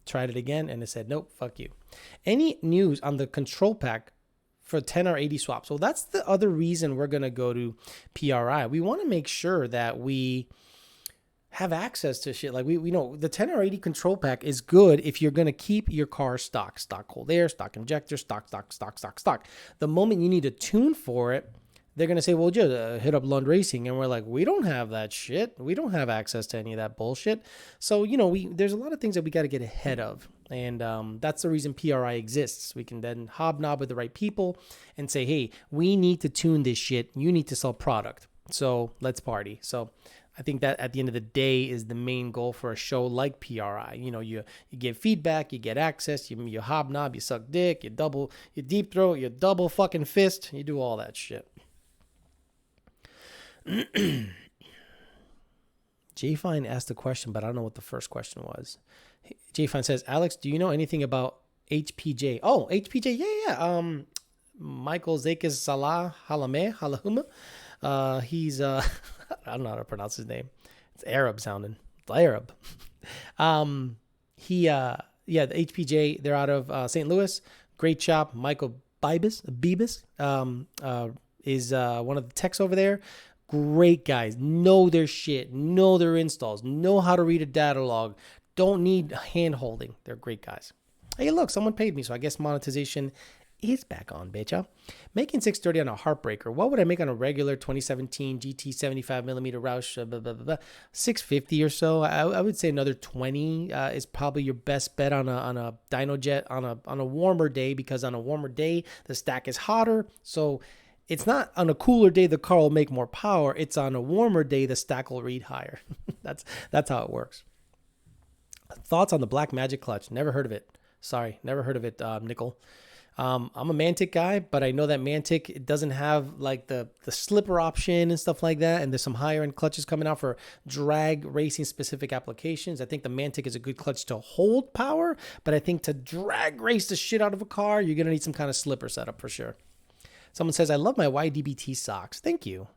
tried it again and it said, nope, fuck you. Any news on the control pack for 10R80 swaps? Well, that's the other reason we're going to go to PRI. We want to make sure that we have access to shit. Like we know the 10R80 control pack is good if you're going to keep your car stock cold air, stock injector, stock. The moment you need a tune for it, they're going to say, well, just hit up Lund Racing. And we're like, we don't have that shit. We don't have access to any of that bullshit. So, there's a lot of things that we got to get ahead of. And that's the reason PRI exists. We can then hobnob with the right people and say, hey, we need to tune this shit. You need to sell product. So let's party. I think that at the end of the day is the main goal for a show like PRI. You give feedback, you get access, you hobnob, you suck dick, you deep throat, you double fucking fist, you do all that shit. J-Fine asked a question, but I don't know what the first question was. J-Fine says, Alex, do you know anything about HPJ? Oh, HPJ, yeah. Michael Zakis Salah Halahuma. He's, I don't know how to pronounce his name. It's Arab sounding. Arab. Yeah, the HPJ, they're out of St. Louis. Great shop. Michael Bibas is one of the techs over there. Great guys. Know their shit. Know their installs. Know how to read a data log. Don't need hand holding. They're great guys. Hey, look, someone paid me, so I guess monetization is back on, bitcha. Making 630 on a heartbreaker. What would I make on a regular 2017 GT75 millimeter Roush? 650 or so. I would say another 20 is probably your best bet on a dyno jet on a warmer day, because on a warmer day the stack is hotter. So it's not on a cooler day the car will make more power. It's on a warmer day the stack will read higher. That's how it works. Thoughts on the Black Magic clutch? Never heard of it. Sorry, never heard of it, Nickel. I'm a Mantic guy, but I know that Mantic, it doesn't have like the slipper option and stuff like that. And there's some higher end clutches coming out for drag racing specific applications. I think the Mantic is a good clutch to hold power, but I think to drag race the shit out of a car, you're going to need some kind of slipper setup for sure. Someone says, I love my YDBT socks. Thank you.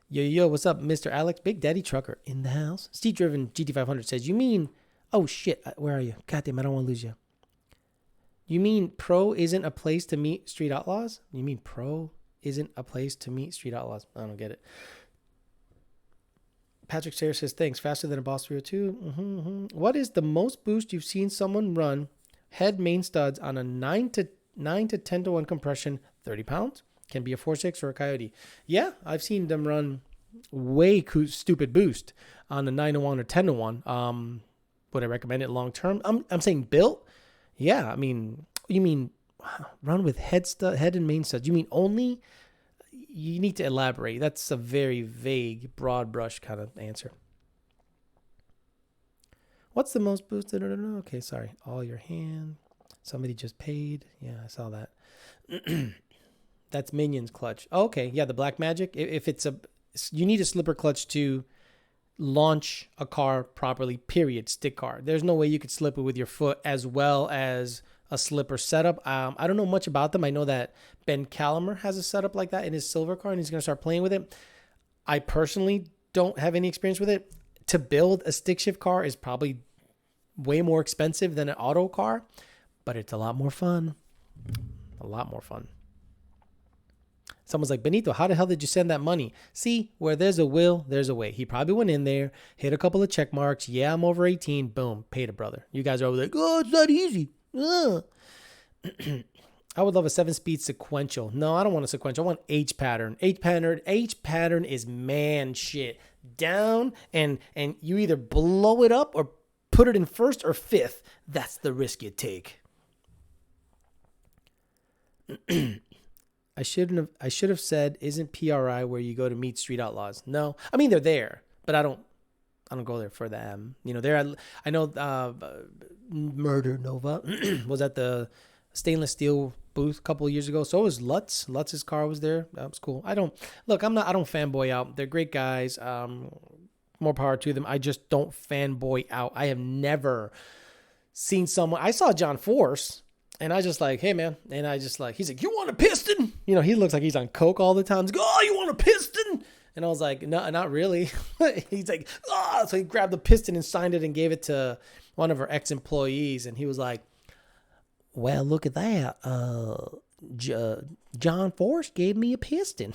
Yo, what's up, Mr. Alex? Big Daddy Trucker in the house. Steve Driven GT500 says, you mean, oh shit, where are you? Goddamn, I don't want to lose you. You mean Pro isn't a place to meet street outlaws? You mean Pro isn't a place to meet street outlaws? I don't get it. Patrick Sayre says, thanks. Faster than a Boss 302. What is the most boost you've seen someone run head main studs on a 9 to 10 to 1 compression, 30 pounds? Can be a 4.6 or a Coyote. Yeah, I've seen them run way stupid boost on a 9 to 1 or 10 to 1. Would I recommend it long term? I'm saying built. Yeah, I mean, you mean run with head and main studs. You mean only? You need to elaborate. That's a very vague, broad brush kind of answer. What's the most boosted? Okay, sorry. All your hand. Somebody just paid. Yeah, I saw that. That's Minion's clutch. Oh, okay, yeah, the Black Magic. If it's you need a slipper clutch to launch a car properly, period. Stick car. There's no way you could slip it with your foot as well as a slipper setup. I don't know much about them. I know that Ben Calamer has a setup like that in his silver car, and he's going to start playing with it. I personally don't have any experience with it. To build a stick shift car is probably way more expensive than an auto car, but it's a lot more fun. A lot more fun. Someone's like, Benito, how the hell did you send that money? See, where there's a will, there's a way. He probably went in there, hit a couple of check marks. Yeah, I'm over 18. Boom, paid a brother. You guys are over like, oh, it's not easy. I would love a 7-speed sequential. No, I don't want a sequential. I want H pattern. H pattern is man shit. Down, and you either blow it up or put it in first or fifth. That's the risk you take. I should have said, isn't PRI where you go to meet street outlaws? No, I mean they're there, but I don't go there for them. You know, I know Murder Nova was at the stainless steel booth a couple of years ago. So was Lutz. Lutz's car was there. That was cool. I don't fanboy out. They're great guys. More power to them. I just don't fanboy out. I have never seen someone. I saw John Force. And I just like, hey, man. And I just like, he's like, you want a piston? You know, he looks like he's on coke all the time. He's like, oh, you want a piston? And I was like, no, not really. He's like, oh. So he grabbed the piston and signed it and gave it to one of our ex-employees. And he was like, well, look at that. John Force gave me a piston.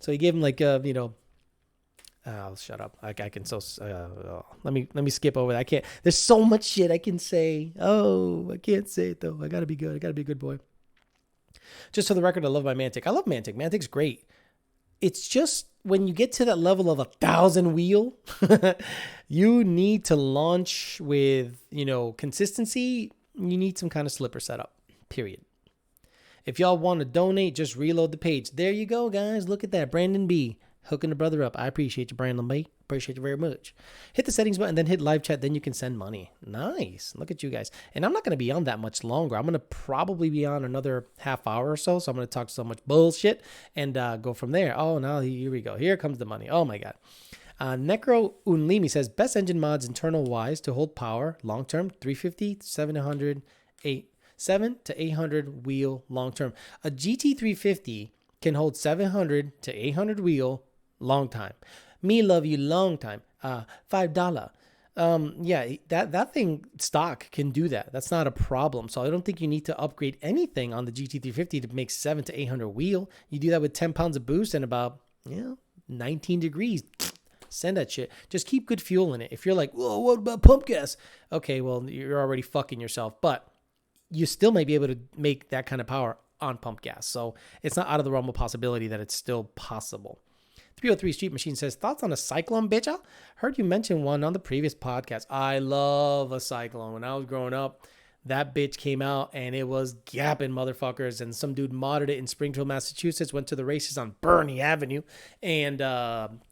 So he gave him like, oh, shut up. I can let me skip over that. I can't. There's so much shit I can say. Oh, I can't say it though. I got to be good. I got to be a good boy. Just for the record, I love my Mantic. I love Mantic. Mantic's great. It's just when you get to that level of 1,000 wheel, you need to launch with, consistency. You need some kind of slipper setup, period. If y'all want to donate, just reload the page. There you go, guys. Look at that. Brandon B. hooking the brother up. I appreciate you, Brandon B. Appreciate you very much. Hit the settings button, then hit live chat. Then you can send money. Nice. Look at you guys. And I'm not going to be on that much longer. I'm going to probably be on another half hour or so. So I'm going to talk so much bullshit and go from there. Oh, now here we go. Here comes the money. Oh, my God. Necro Unlimi says, best engine mods internal wise to hold power long term, 350, 700, 7 to 800 wheel long term. A GT350 can hold 700 to 800 wheel long time. Me love you long time. $5. Yeah, that thing stock can do that. That's not a problem. So I don't think you need to upgrade anything on the GT350 to make 700 to 800 wheel. You do that with 10 pounds of boost and about 19 degrees. Send that shit. Just keep good fuel in it. If you're like, whoa, what about pump gas? Okay, well, you're already fucking yourself. But you still might be able to make that kind of power on pump gas. So it's not out of the realm of possibility that it's still possible. 303 Street Machine says, thoughts on a Cyclone, bitch? I heard you mention one on the previous podcast. I love a Cyclone. When I was growing up, that bitch came out and it was gapping motherfuckers. And some dude modded it in Springfield, Massachusetts, went to the races on Burney Avenue. And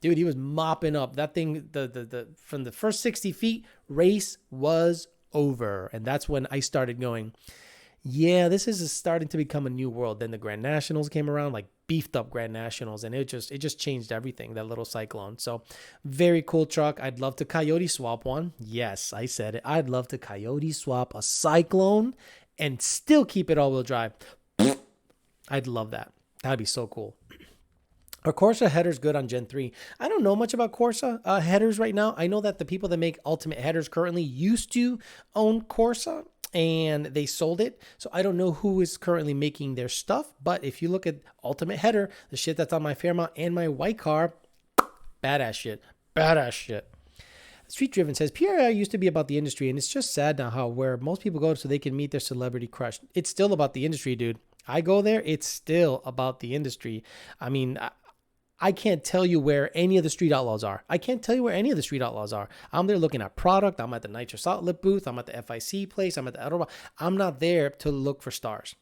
dude, he was mopping up. That thing, the from the first 60 feet, race was over. And that's when I started going, yeah, this is starting to become a new world. Then the Grand Nationals came around, like beefed up Grand Nationals, and it just changed everything, that little Cyclone. So very cool truck. I'd love to coyote swap one. Yes, I said it. I'd love to coyote swap a Cyclone and still keep it all-wheel drive. I'd love that. That'd be so cool. Are Corsa headers good on Gen 3? I don't know much about Corsa headers right now. I know that the people that make Ultimate headers currently used to own Corsa, and they sold it. So I don't know who is currently making their stuff. But if you look at Ultimate Header, the shit that's on my Fairmont and my white car, badass shit. Badass shit. Street Driven says, PRI used to be about the industry, and it's just sad now how where most people go so they can meet their celebrity crush. It's still about the industry, dude. I go there, it's still about the industry. I mean, I can't tell you where any of the Street Outlaws are. I'm there looking at product. I'm at the nitrous outlet booth. I'm at the FIC place. I'm at the Edelbrock. I'm not there to look for stars.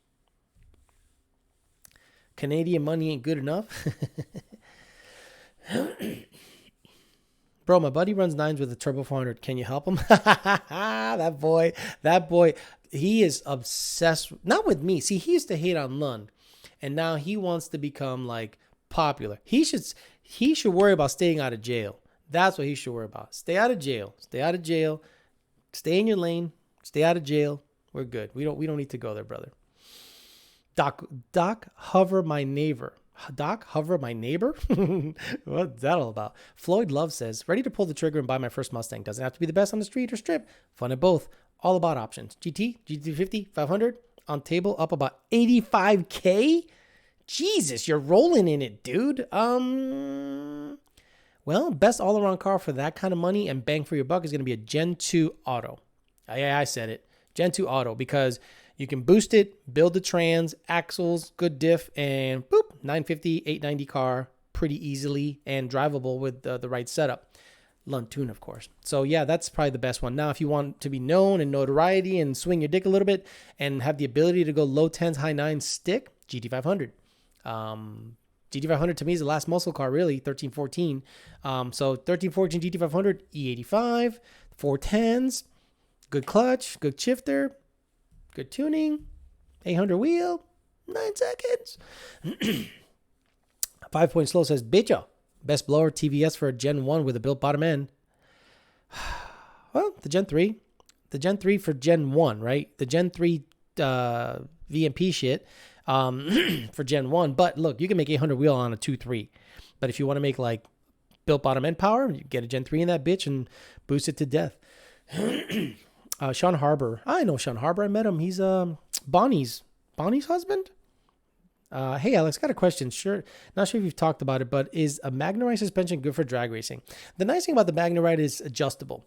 Canadian money ain't good enough. Bro, my buddy runs nines with a Turbo 400. Can you help him? That boy, he is obsessed. Not with me. See, he used to hate on Lund, and now he wants to become like popular. He should worry about staying out of jail. That's what he should worry about. Stay out of jail. Stay in your lane. Stay out of jail. We're good. We don't need to go there, brother. Doc hover my neighbor. What's that all about? Floyd Love says, ready to pull the trigger and buy my first Mustang. Doesn't have to be the best on the street or strip. Fun at both. All about options. GT50, 500 on table, up about 85K. Jesus, you're rolling in it, dude. Well, best all-around car for that kind of money and bang for your buck is going to be a Gen 2 Auto. I said it. Gen 2 Auto, because you can boost it, build the trans, axles, good diff, and boop, 950, 890 car pretty easily and drivable with the right setup. Lund tune, of course. So, yeah, that's probably the best one. Now, if you want to be known and notoriety and swing your dick a little bit and have the ability to go low 10s, high 9s stick, GT500. GT500 to me is the last muscle car, really, 1314. So 1314 GT500, E85, 410s, good clutch, good shifter, good tuning, 800 wheel, 9 seconds. 5 Point Slow says, bitcha, best blower TVS for a Gen 1 with a built bottom end. Well, the Gen 3. The Gen 3 for Gen 1, right? The Gen 3 VMP shit. For Gen 1. But look, you can make 800 wheel on a 2.3. But if you want to make like built bottom end power, you get a Gen 3 in that bitch and boost it to death. Sean Harbor. I know Sean Harbor. I met him. He's Bonnie's husband. Hey, Alex, got a question. Sure. Not sure if you've talked about it, but is a MagneRide suspension good for drag racing? The nice thing about the MagneRide is adjustable.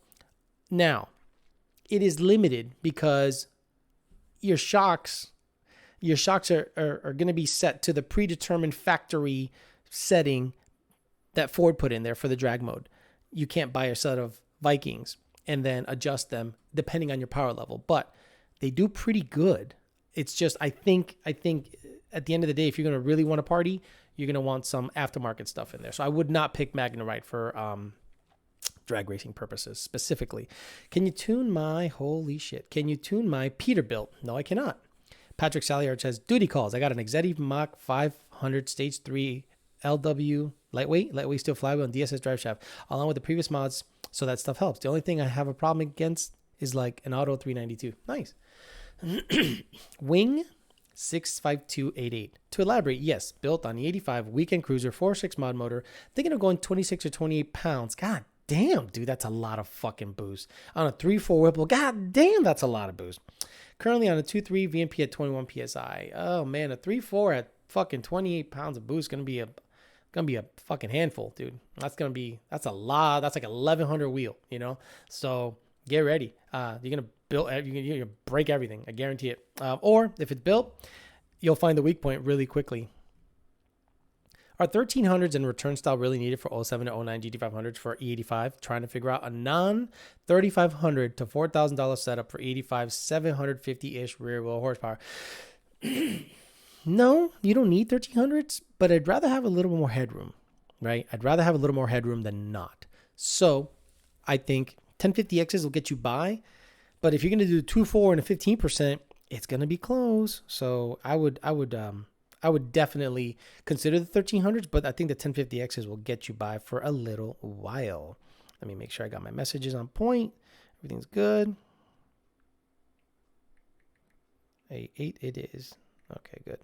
Now, it is limited because your shocks are going to be set to the predetermined factory setting that Ford put in there for the drag mode. You can't buy a set of Vikings and then adjust them depending on your power level, but they do pretty good. It's just, I think at the end of the day, if you're going to really want to party, you're going to want some aftermarket stuff in there. So I would not pick MagneRide for drag racing purposes specifically. Can you tune my Peterbilt? No, I cannot. Patrick Saliard says, duty calls. I got an Exetti Mach 500 Stage 3 LW lightweight steel flywheel and DSS drive shaft, along with the previous mods, so that stuff helps. The only thing I have a problem against is like an Auto 392. Nice. Wing 65288. To elaborate, yes, built on the 85 weekend cruiser 4.6 mod motor, thinking of going 26 or 28 pounds. God damn, dude, that's a lot of fucking boost. On a 3.4 Whipple, god damn, that's a lot of boost. Currently on a 2.3 VMP at 21 PSI. Oh man, a 3.4 at fucking 28 pounds of boost gonna be a fucking handful, dude. That's a lot. That's like 1100 wheel, you know? So get ready. You're gonna break everything. I guarantee it. Or if it's built, you'll find the weak point really quickly. Are 1300s and return style really needed for 07 to 09 GT500s for E85? Trying to figure out a non-3500 to $4,000 setup for 85 750-ish rear wheel horsepower. No, you don't need 1300s, but I'd rather have a little more headroom, right? I'd rather have a little more headroom than not. So I think 1050Xs will get you by, but if you're going to do 2.4 and a 15%, it's going to be close. So I would definitely consider the 1300s, but I think the 1050Xs will get you by for a little while. Let me make sure I got my messages on point. Everything's good. 8 it is. Okay, good.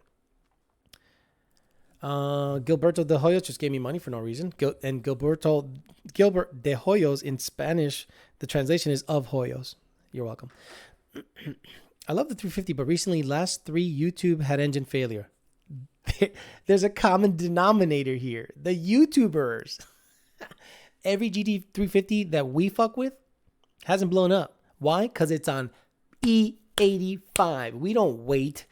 Gilberto de Hoyos just gave me money for no reason. Gilbert de Hoyos in Spanish, the translation is of Hoyos. You're welcome. I love the 350, but recently last 3 YouTube had engine failure. There's a common denominator here. The YouTubers. Every GT350 that we fuck with hasn't blown up. Why? Because it's on E85. We don't wait.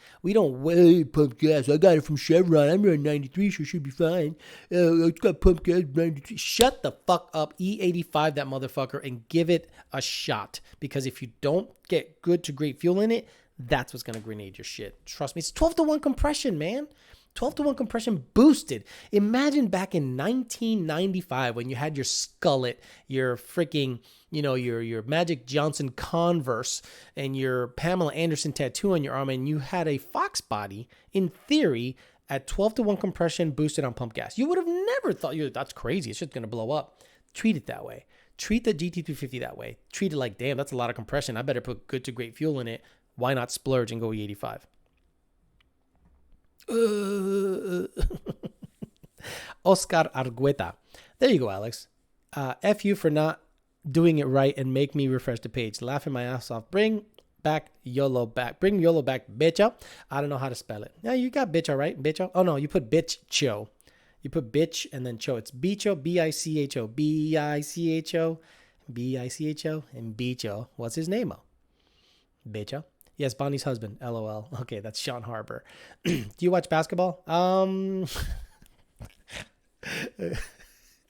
Pump gas. I got it from Chevron. I'm running 93, so it should be fine. It's got pump gas 93. Shut the fuck up. E85 that motherfucker and give it a shot. Because if you don't get good to great fuel in it, that's what's going to grenade your shit. Trust me. It's 12-to-1 compression, man. 12-to-1 compression boosted. Imagine back in 1995 when you had your Skullet, your freaking, your Magic Johnson Converse and your Pamela Anderson tattoo on your arm, and you had a Fox body, in theory, at 12-to-1 compression boosted on pump gas. You would have never thought, that's crazy. It's just going to blow up. Treat it that way. Treat the GT350 that way. Treat it like, damn, that's a lot of compression. I better put good to great fuel in it. Why not splurge and go E85? Oscar Argueta. There you go, Alex. F you for not doing it right and make me refresh the page. Laughing my ass off. Bring YOLO back, bitcha. I don't know how to spell it. Yeah, you got bitch, all right? Bitcho. Oh, no, you put bitch cho. You put bitch and then cho. It's bicho, B-I-C-H-O. B-I-C-H-O. B-I-C-H-O. And bicho. What's his name? Bitcho. Yes, Bonnie's husband. LOL. Okay, that's Sean Harbour. Do you watch basketball?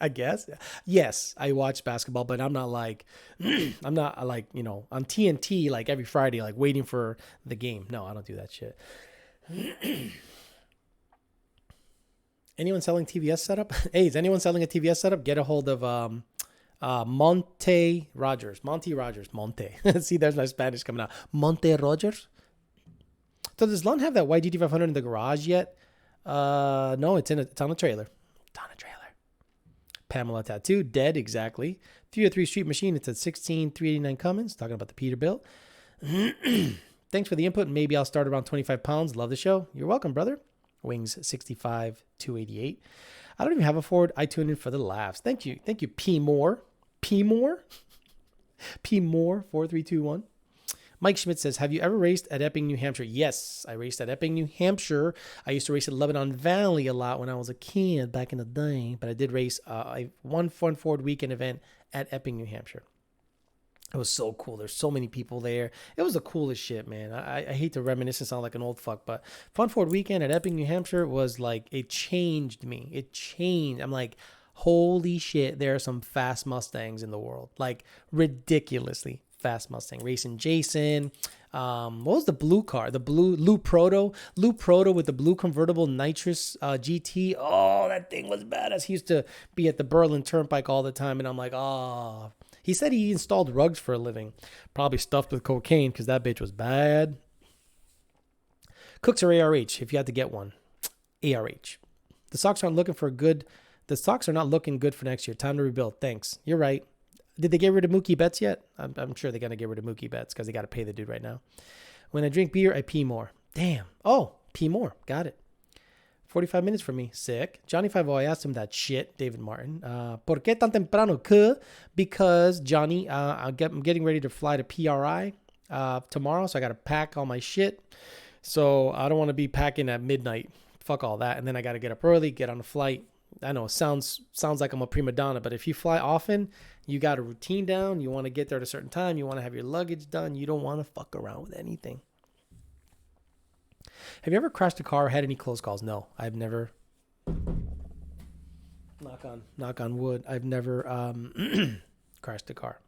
I guess. Yes, I watch basketball, but I'm not like, on TNT like every Friday, like waiting for the game. No, I don't do that shit. Anyone selling TVS setup? Hey, is anyone selling a TVS setup? Get a hold of Monte Rogers. See, there's my Spanish coming out. Monte Rogers. So does Lund have that white GT500 in the garage yet? No, it's on a trailer. Pamela tattoo, dead, exactly. 303 Street Machine, it's at 16,389 Cummins, talking about the Peterbilt. Thanks for the input. Maybe I'll start around 25 pounds. Love the show. You're welcome, brother. Wings 65, 288. I don't even have a Ford. I tuned in for the laughs. Thank you, P. Moore. P. Moore, 4321. Mike Schmidt says, have you ever raced at Epping, New Hampshire? Yes, I raced at Epping, New Hampshire. I used to race at Lebanon Valley a lot when I was a kid back in the day, but I did race one Ford weekend event at Epping, New Hampshire. It was so cool. There's so many people there. It was the coolest shit, man. I hate to reminisce and sound like an old fuck, but Fun Ford weekend at Epping, New Hampshire was like, it changed me. It changed. I'm like, holy shit, there are some fast Mustangs in the world. Like, ridiculously fast Mustang. Racing Jason. What was the blue car? The blue Lou Proto with the blue convertible nitrous GT. Oh, that thing was badass. He used to be at the Berlin Turnpike all the time, and I'm like, oh. He said he installed rugs for a living, probably stuffed with cocaine because that bitch was bad. Cooks or ARH if you had to get one. ARH. The Sox aren't looking for good. The Sox are not looking good for next year. Time to rebuild. Thanks. You're right. Did they get rid of Mookie Betts yet? I'm sure they're going to get rid of Mookie Betts because they got to pay the dude right now. When I drink beer, I pee more. Damn. Oh, P more. Got it. 45 minutes for me. Sick. Johnny 5 I asked him that shit, David Martin. ¿Por qué tan temprano? Because, Johnny, I'm getting ready to fly to PRI tomorrow, so I got to pack all my shit. So I don't want to be packing at midnight. Fuck all that. And then I got to get up early, get on a flight. I know it sounds like I'm a prima donna, but if you fly often, you got a routine down. You want to get there at a certain time. You want to have your luggage done. You don't want to fuck around with anything. Have you ever crashed a car or had any close calls? No, I've never. Knock on wood. I've never crashed a car.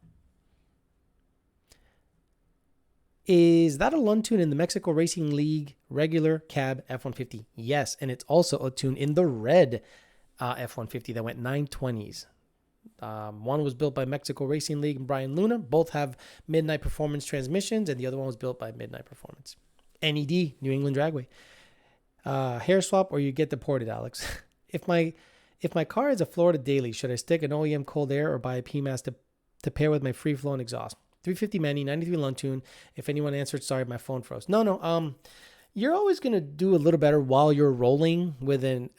Is that a Lund tune in the Mexico Racing League regular cab F-150? Yes, and it's also a tune in the red F-150 that went 920s. One was built by Mexico Racing League and Brian Luna. Both have Midnight Performance transmissions, and the other one was built by Midnight Performance. NED, New England Dragway. Hair swap or you get deported, Alex. If my car is a Florida daily, should I stick an OEM cold air or buy a PMAS to pair with my free-flowing exhaust? 350 Manny, 93 Lund tune. If anyone answered, sorry, my phone froze. No. You're always going to do a little better while you're rolling with an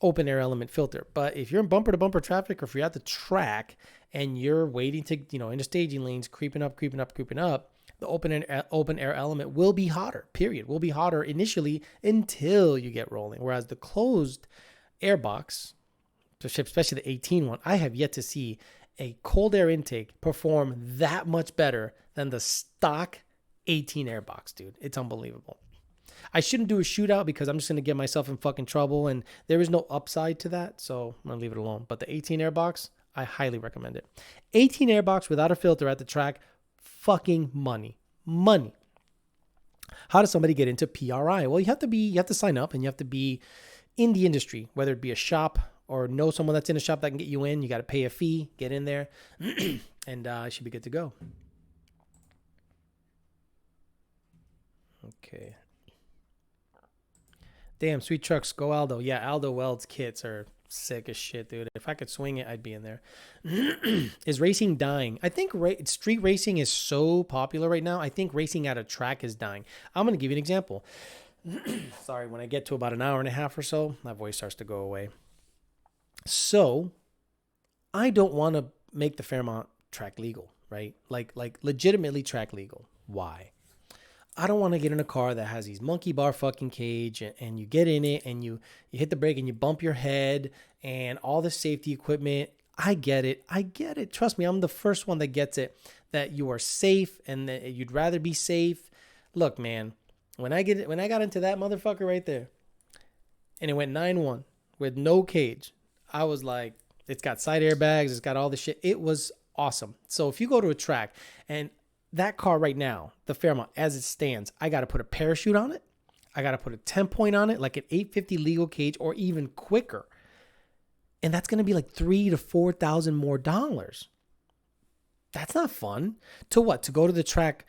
open air element filter. But if you're in bumper to bumper traffic, or if you're at the track and you're waiting to, in the staging lanes, creeping up, the open air element will be hotter, period. Will be hotter initially until you get rolling. Whereas the closed air box, especially the 18 one, I have yet to see a cold air intake perform that much better than the stock 18 air box, dude. It's unbelievable. I shouldn't do a shootout because I'm just going to get myself in fucking trouble, and there is no upside to that, so I'm going to leave it alone. But the 18 air box, I highly recommend it. 18 air box without a filter at the track, fucking money. How does somebody get into PRI? Well, you have to sign up, and you have to be in the industry, whether it be a shop or know someone that's in a shop that can get you in. You got to pay a fee, get in there, and you should be good to go. Okay. Damn, sweet trucks, go Aldo. Yeah, Aldo Weld's kits are sick as shit, dude. If I could swing it, I'd be in there. Is racing dying? I think street racing is so popular right now. I think racing at a track is dying. I'm going to give you an example. Sorry, when I get to about an hour and a half or so, my voice starts to go away. So, I don't want to make the Fairmont track legal, right? Like legitimately track legal. Why? I don't want to get in a car that has these monkey bar fucking cage and you get in it and you hit the brake and you bump your head and all the safety equipment. I get it. Trust me, I'm the first one that gets it, that you are safe and that you'd rather be safe. Look, man, when I got into that motherfucker right there and it went 9-1 with no cage, I was like, it's got side airbags, it's got all the shit. It was awesome. So if you go to a track and that car right now, the Fairmont, as it stands, I got to put a parachute on it. I got to put a 10-point on it, like an 850 legal cage or even quicker. And that's going to be like $3,000 to $4,000 more dollars. That's not fun. To what? To go to the track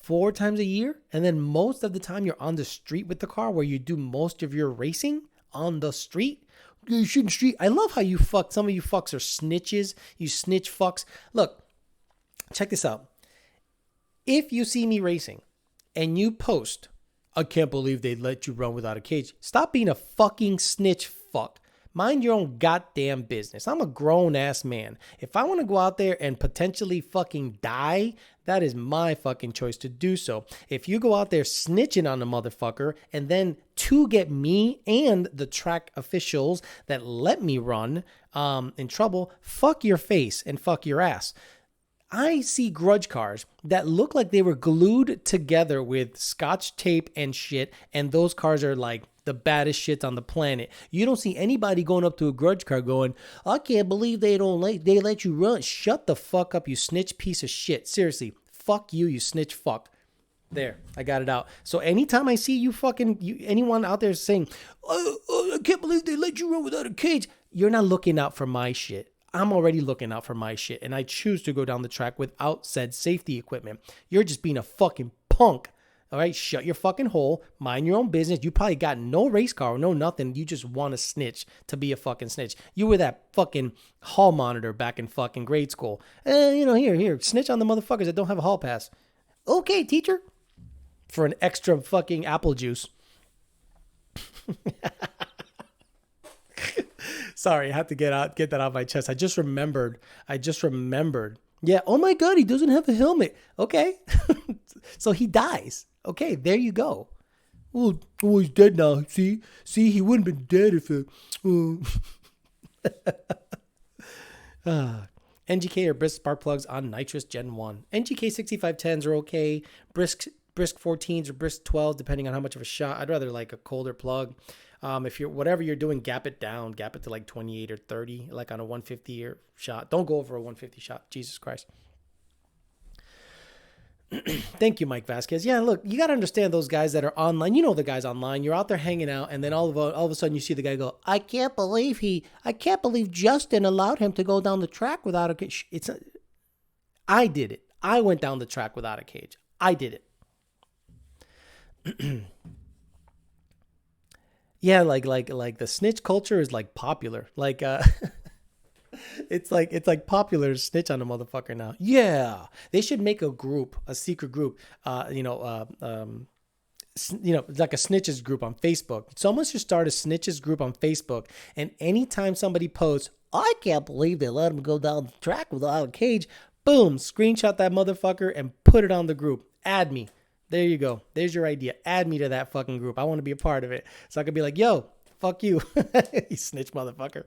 4 times a year? And then most of the time you're on the street with the car where you do most of your racing on the street? You shouldn't street. I love how some of you fucks are snitches. You snitch fucks. Look, check this out. If you see me racing and you post, I can't believe they let you run without a cage. Stop being a fucking snitch fuck. Mind your own goddamn business. I'm a grown ass man. If I want to go out there and potentially fucking die, that is my fucking choice to do so. If you go out there snitching on the motherfucker and then to get me and the track officials that let me run in trouble, fuck your face and fuck your ass. I see grudge cars that look like they were glued together with scotch tape and shit, and those cars are like the baddest shit on the planet. You don't see anybody going up to a grudge car going, I can't believe they let you run. Shut the fuck up, you snitch piece of shit. Seriously, fuck you, you snitch fuck. There, I got it out. So anytime I see anyone out there saying, I can't believe they let you run without a cage, you're not looking out for my shit. I'm already looking out for my shit, and I choose to go down the track without said safety equipment. You're just being a fucking punk. All right, shut your fucking hole. Mind your own business. You probably got no race car or no nothing. You just want to snitch to be a fucking snitch. You were that fucking hall monitor back in fucking grade school. Here, snitch on the motherfuckers that don't have a hall pass. Okay, teacher. For an extra fucking apple juice. Sorry, I had to get that out of my chest. I just remembered. Yeah. Oh my God, he doesn't have a helmet. Okay. So he dies. Okay, there you go. Oh, he's dead now. See, he wouldn't have been dead if it. NGK or brisk spark plugs on nitrous Gen 1. NGK 6510s are okay. Brisk 14s or brisk 12s, depending on how much of a shot. I'd rather like a colder plug. If you're whatever you're doing, gap it to like 28 or 30, like on a 150 or shot. Don't go over a 150 shot. Jesus Christ. Thank you, Mike Vasquez. Yeah, look, you got to understand those guys that are online. You know the guys online. You're out there hanging out, and then all of a sudden you see the guy go, I can't believe Justin allowed him to go down the track without a cage. I did it. I went down the track without a cage. I did it. Yeah, like the snitch culture is like popular. Like it's like popular to snitch on a motherfucker now. Yeah, they should make a group, a secret group. Like a snitches group on Facebook. Someone should start a snitches group on Facebook, and anytime somebody posts, I can't believe they let him go down the track without a cage, boom, screenshot that motherfucker and put it on the group. Add me. There you go. There's your idea. Add me to that fucking group. I want to be a part of it. So I could be like, yo, fuck you. You snitch motherfucker.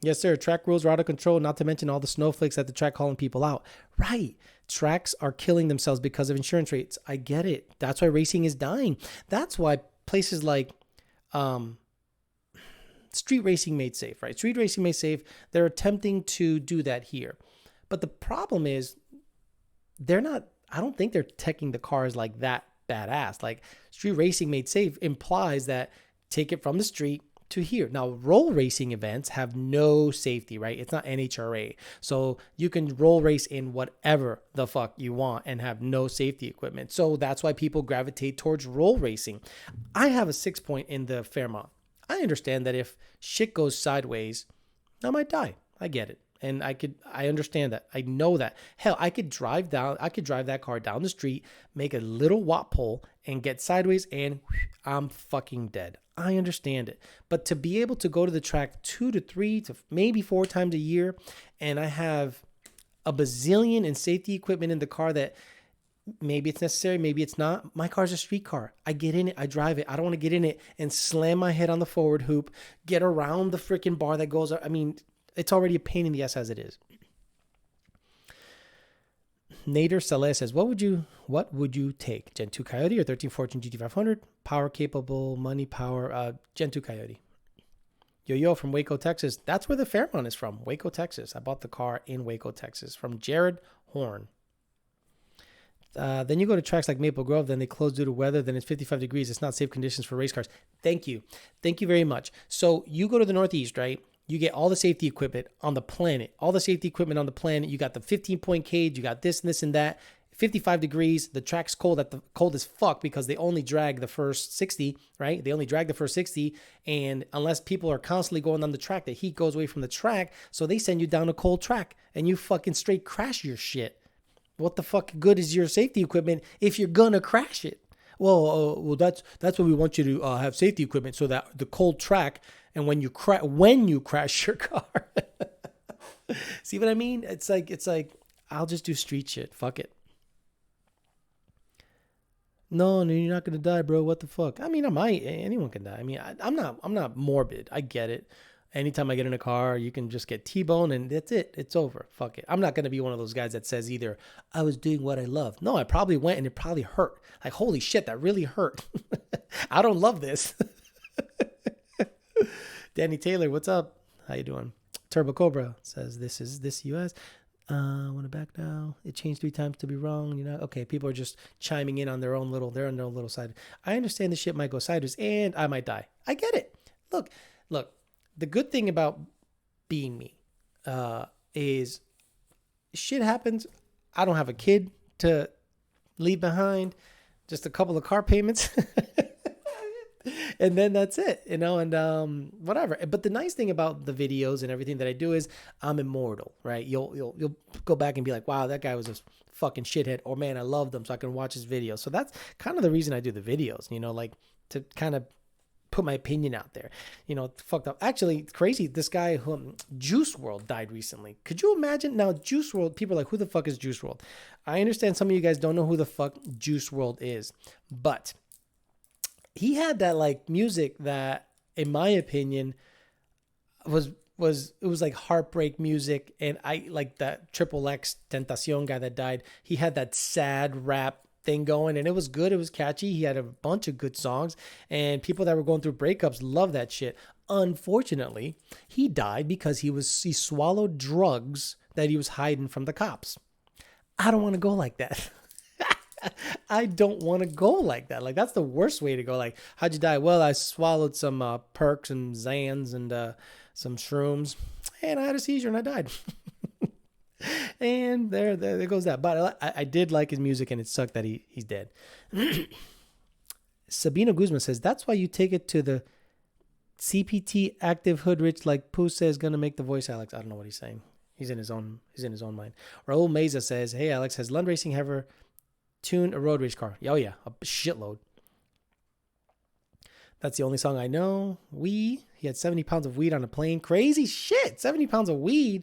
Yes, sir. Track rules are out of control, not to mention all the snowflakes at the track calling people out. Right. Tracks are killing themselves because of insurance rates. I get it. That's why racing is dying. That's why places like Street Racing Made Safe, right? Street Racing Made Safe, they're attempting to do that here. But the problem is I don't think they're teching the cars like that badass. Like Street Racing Made Safe implies that take it from the street to here. Now, roll racing events have no safety, right? It's not NHRA. So you can roll race in whatever the fuck you want and have no safety equipment. So that's why people gravitate towards roll racing. I have a 6-point in the Fairmont. I understand that if shit goes sideways, I might die. I get it. And I understand that. I know that. Hell, I could drive that car down the street, make a little watt pole and get sideways and I'm fucking dead. I understand it. But to be able to go to the track 2 to 3 to maybe 4 times a year, and I have a bazillion in safety equipment in the car that maybe it's necessary, maybe it's not. My car's a street car. I get in it, I drive it. I don't want to get in it and slam my head on the forward hoop, get around the freaking bar that goes, it's already a pain in the ass as it is. Nader Saleh says, what would you take? Gen 2 Coyote or 1314 GT500? Power capable, money, power, Gen 2 Coyote. Yo from Waco, Texas. That's where the Fairmont is from. Waco, Texas. I bought the car in Waco, Texas from Jared Horn. Then you go to tracks like Maple Grove, then they close due to weather, then it's 55 degrees. It's not safe conditions for race cars. Thank you. Thank you very much. So you go to the Northeast, right? You get all the safety equipment on the planet. You got the 15-point cage. You got this and this and that. 55 degrees. The track's cold as fuck because they only drag the first 60, right? They only drag the first 60. And unless people are constantly going on the track, the heat goes away from the track. So they send you down a cold track and you fucking straight crash your shit. What the fuck good is your safety equipment if you're gonna crash it? Well, that's why we want you to have safety equipment so that the cold track and when you crash your car. See what I mean? It's like I'll just do street shit. Fuck it. No, you're not gonna die, bro. What the fuck? I mean, I might. Anyone can die. I mean, I'm not morbid. I get it. Anytime I get in a car, you can just get T-boned and that's it. It's over. Fuck it. I'm not going to be one of those guys that says either I was doing what I love. No, I probably went and it probably hurt. Like, holy shit, that really hurt. I don't love this. Danny Taylor, what's up? How you doing? Turbo Cobra says, this US. I want to back now. It changed 3 times to be wrong. You know, okay. People are just chiming in on their own little side. I understand the shit might go sideways and I might die. I get it. Look. The good thing about being me is shit happens. I don't have a kid to leave behind, just a couple of car payments. And then that's it, you know, and whatever. But the nice thing about the videos and everything that I do is I'm immortal, right? You'll go back and be like, wow, that guy was a fucking shithead, or man, I love them, so I can watch his videos. So that's kind of the reason I do the videos, you know, like to kind of put my opinion out there. Fucked up. Actually, crazy. This guy, Juice World, died recently. Could you imagine? Now, Juice World, people are like, who the fuck is Juice World? I understand some of you guys don't know who the fuck Juice World is, but he had that like music that, in my opinion, was like heartbreak music. And I like that Triple X Tentacion guy that died. He had that sad rap thing going, and it was good. It was catchy. He had a bunch of good songs, and people that were going through breakups love that shit. Unfortunately, he died because he swallowed drugs that he was hiding from the cops. I don't want to go like that. I don't want to go like that. Like, that's the worst way to go. Like, how'd you die? Well, I swallowed some perks and Zans and some shrooms, and I had a seizure and I died. And there goes that. But I did like his music, and it sucked that he's dead. Sabina Guzman says, that's why you take it to the CPT active hood rich, like Pooh says, gonna make the voice, Alex. I don't know what he's saying. He's in his own mind. Raul Meza says, hey, Alex, has Lund Racing ever tuned a road race car? Oh, yeah, a shitload. That's the only song I know. He had 70 pounds of weed on a plane. Crazy shit. 70 pounds of weed.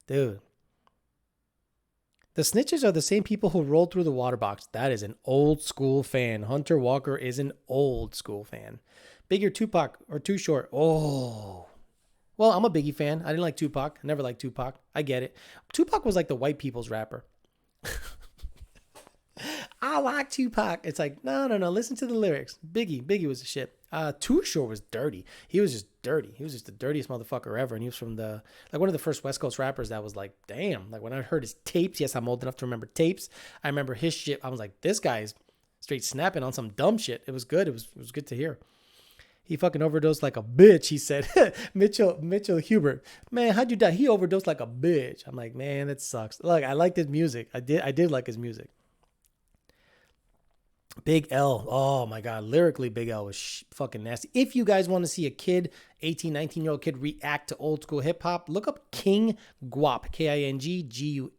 Dude. The snitches are the same people who rolled through the water box. That is an old school fan. Hunter Walker is an old school fan. Bigger Tupac or Too Short? Oh. Well, I'm a Biggie fan. I didn't like Tupac. I never liked Tupac. I get it. Tupac was like the white people's rapper. I like Tupac. It's like, no. Listen to the lyrics. Biggie was the shit. Too Short was dirty. He was just dirty. He was just the dirtiest motherfucker ever. And he was from one of the first West Coast rappers that was like, damn. Like, when I heard his tapes, yes, I'm old enough to remember tapes. I remember his shit. I was like, this guy's straight snapping on some dumb shit. It was good. It was good to hear. He fucking overdosed like a bitch, he said. Mitchell Hubert. Man, how'd you die? He overdosed like a bitch. I'm like, man, that sucks. Look, I liked his music. I did like his music. Big L. Oh my God. Lyrically, Big L was fucking nasty. If you guys want to see a kid, 18, 19-year-old kid react to old school hip hop, look up King Guap, KINGGUAP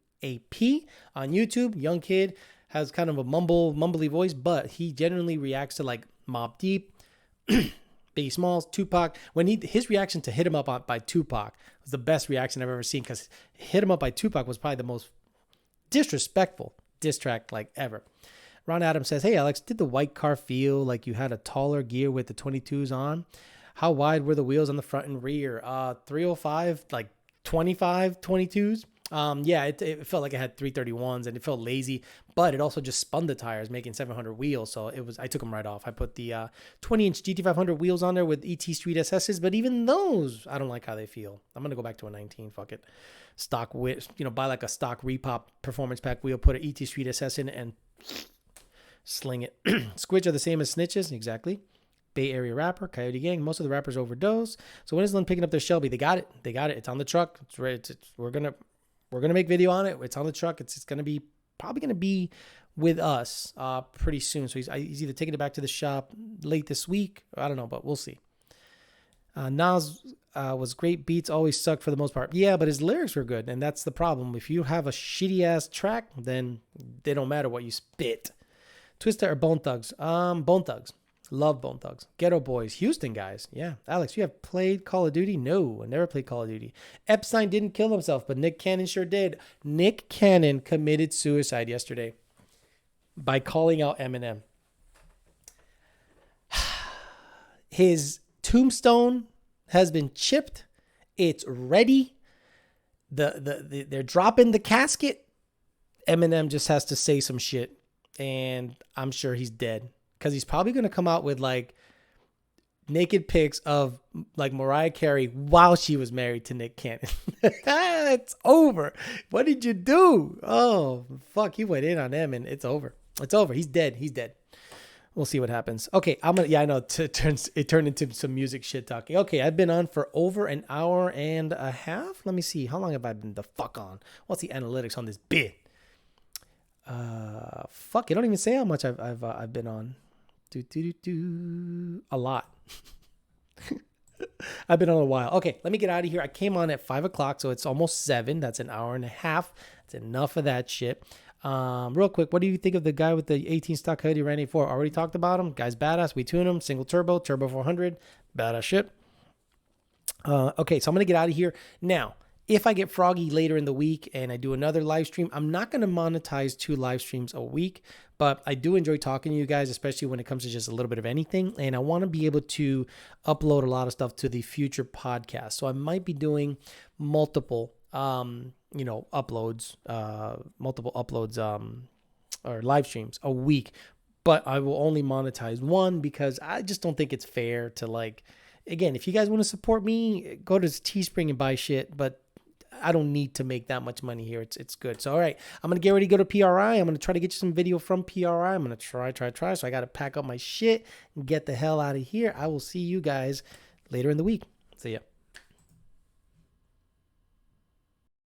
on YouTube. Young kid, has kind of a mumbly voice, but he generally reacts to like Mobb Deep, Biggie Smalls, Tupac. His reaction to Hit 'Em Up by Tupac was the best reaction I've ever seen, because Hit 'Em Up by Tupac was probably the most disrespectful diss track like ever. Ron Adams says, hey, Alex, did the white car feel like you had a taller gear with the 22s on? How wide were the wheels on the front and rear? 305, like 25, 22s. Yeah, it felt like it had 331s, and it felt lazy, but it also just spun the tires, making 700 wheels. So I took them right off. I put the 20-inch gT500 wheels on there with ET Street SSs, but even those, I don't like how they feel. I'm going to go back to a 19, fuck it. Stock, buy like a stock Repop performance pack wheel, put an ET Street SS in it, and sling it. Squidge are the same as snitches, exactly. Bay Area rapper, Coyote Gang. Most of the rappers overdose. So when is Lund picking up their Shelby? They got it. It's on the truck. It's ready. We're gonna make video on it. It's on the truck. It's probably gonna be with us pretty soon. So he's either taking it back to the shop late this week. I don't know, but we'll see. Nas was great. Beats always suck for the most part. Yeah, but his lyrics were good, and that's the problem. If you have a shitty ass track, then they don't matter what you spit. Twista or Bone Thugs? Bone Thugs. Love Bone Thugs. Ghetto Boys. Houston guys. Yeah. Alex, you have played Call of Duty? No, I never played Call of Duty. Epstein didn't kill himself, but Nick Cannon sure did. Nick Cannon committed suicide yesterday by calling out Eminem. His tombstone has been chipped. It's ready. They're dropping the casket. Eminem just has to say some shit. And I'm sure he's dead, because he's probably going to come out with like naked pics of like Mariah Carey while she was married to Nick Cannon. It's over. What did you do? Oh, fuck. He went in on them, and it's over. It's over. He's dead. We'll see what happens. Okay. I know it turned into some music shit talking. Okay. I've been on for over an hour and a half. Let me see. How long have I been the fuck on? What's the analytics on this bit? Fuck, it don't even say how much I've been on. A lot. I've been on a while. Okay, let me get out of here. I came on at 5 o'clock, so it's almost 7. That's an hour and a half. That's enough of that shit. Real quick, what do you think of the guy with the 18 stock Coyote ran 84? Already talked about him. Guy's badass. We tune him. Single turbo 400. Badass shit. Okay, so I'm going to get out of here. Now, if I get froggy later in the week and I do another live stream, I'm not going to monetize 2 live streams a week, but I do enjoy talking to you guys, especially when it comes to just a little bit of anything. And I want to be able to upload a lot of stuff to the future podcast. So I might be doing multiple, uploads, or live streams a week, but I will only monetize one because I just don't think it's fair to again, if you guys want to support me, go to Teespring and buy shit, but I don't need to make that much money here. It's good. So, all right, I'm going to get ready to go to PRI. I'm going to try to get you some video from PRI. I'm going to try. So I got to pack up my shit and get the hell out of here. I will see you guys later in the week. See ya.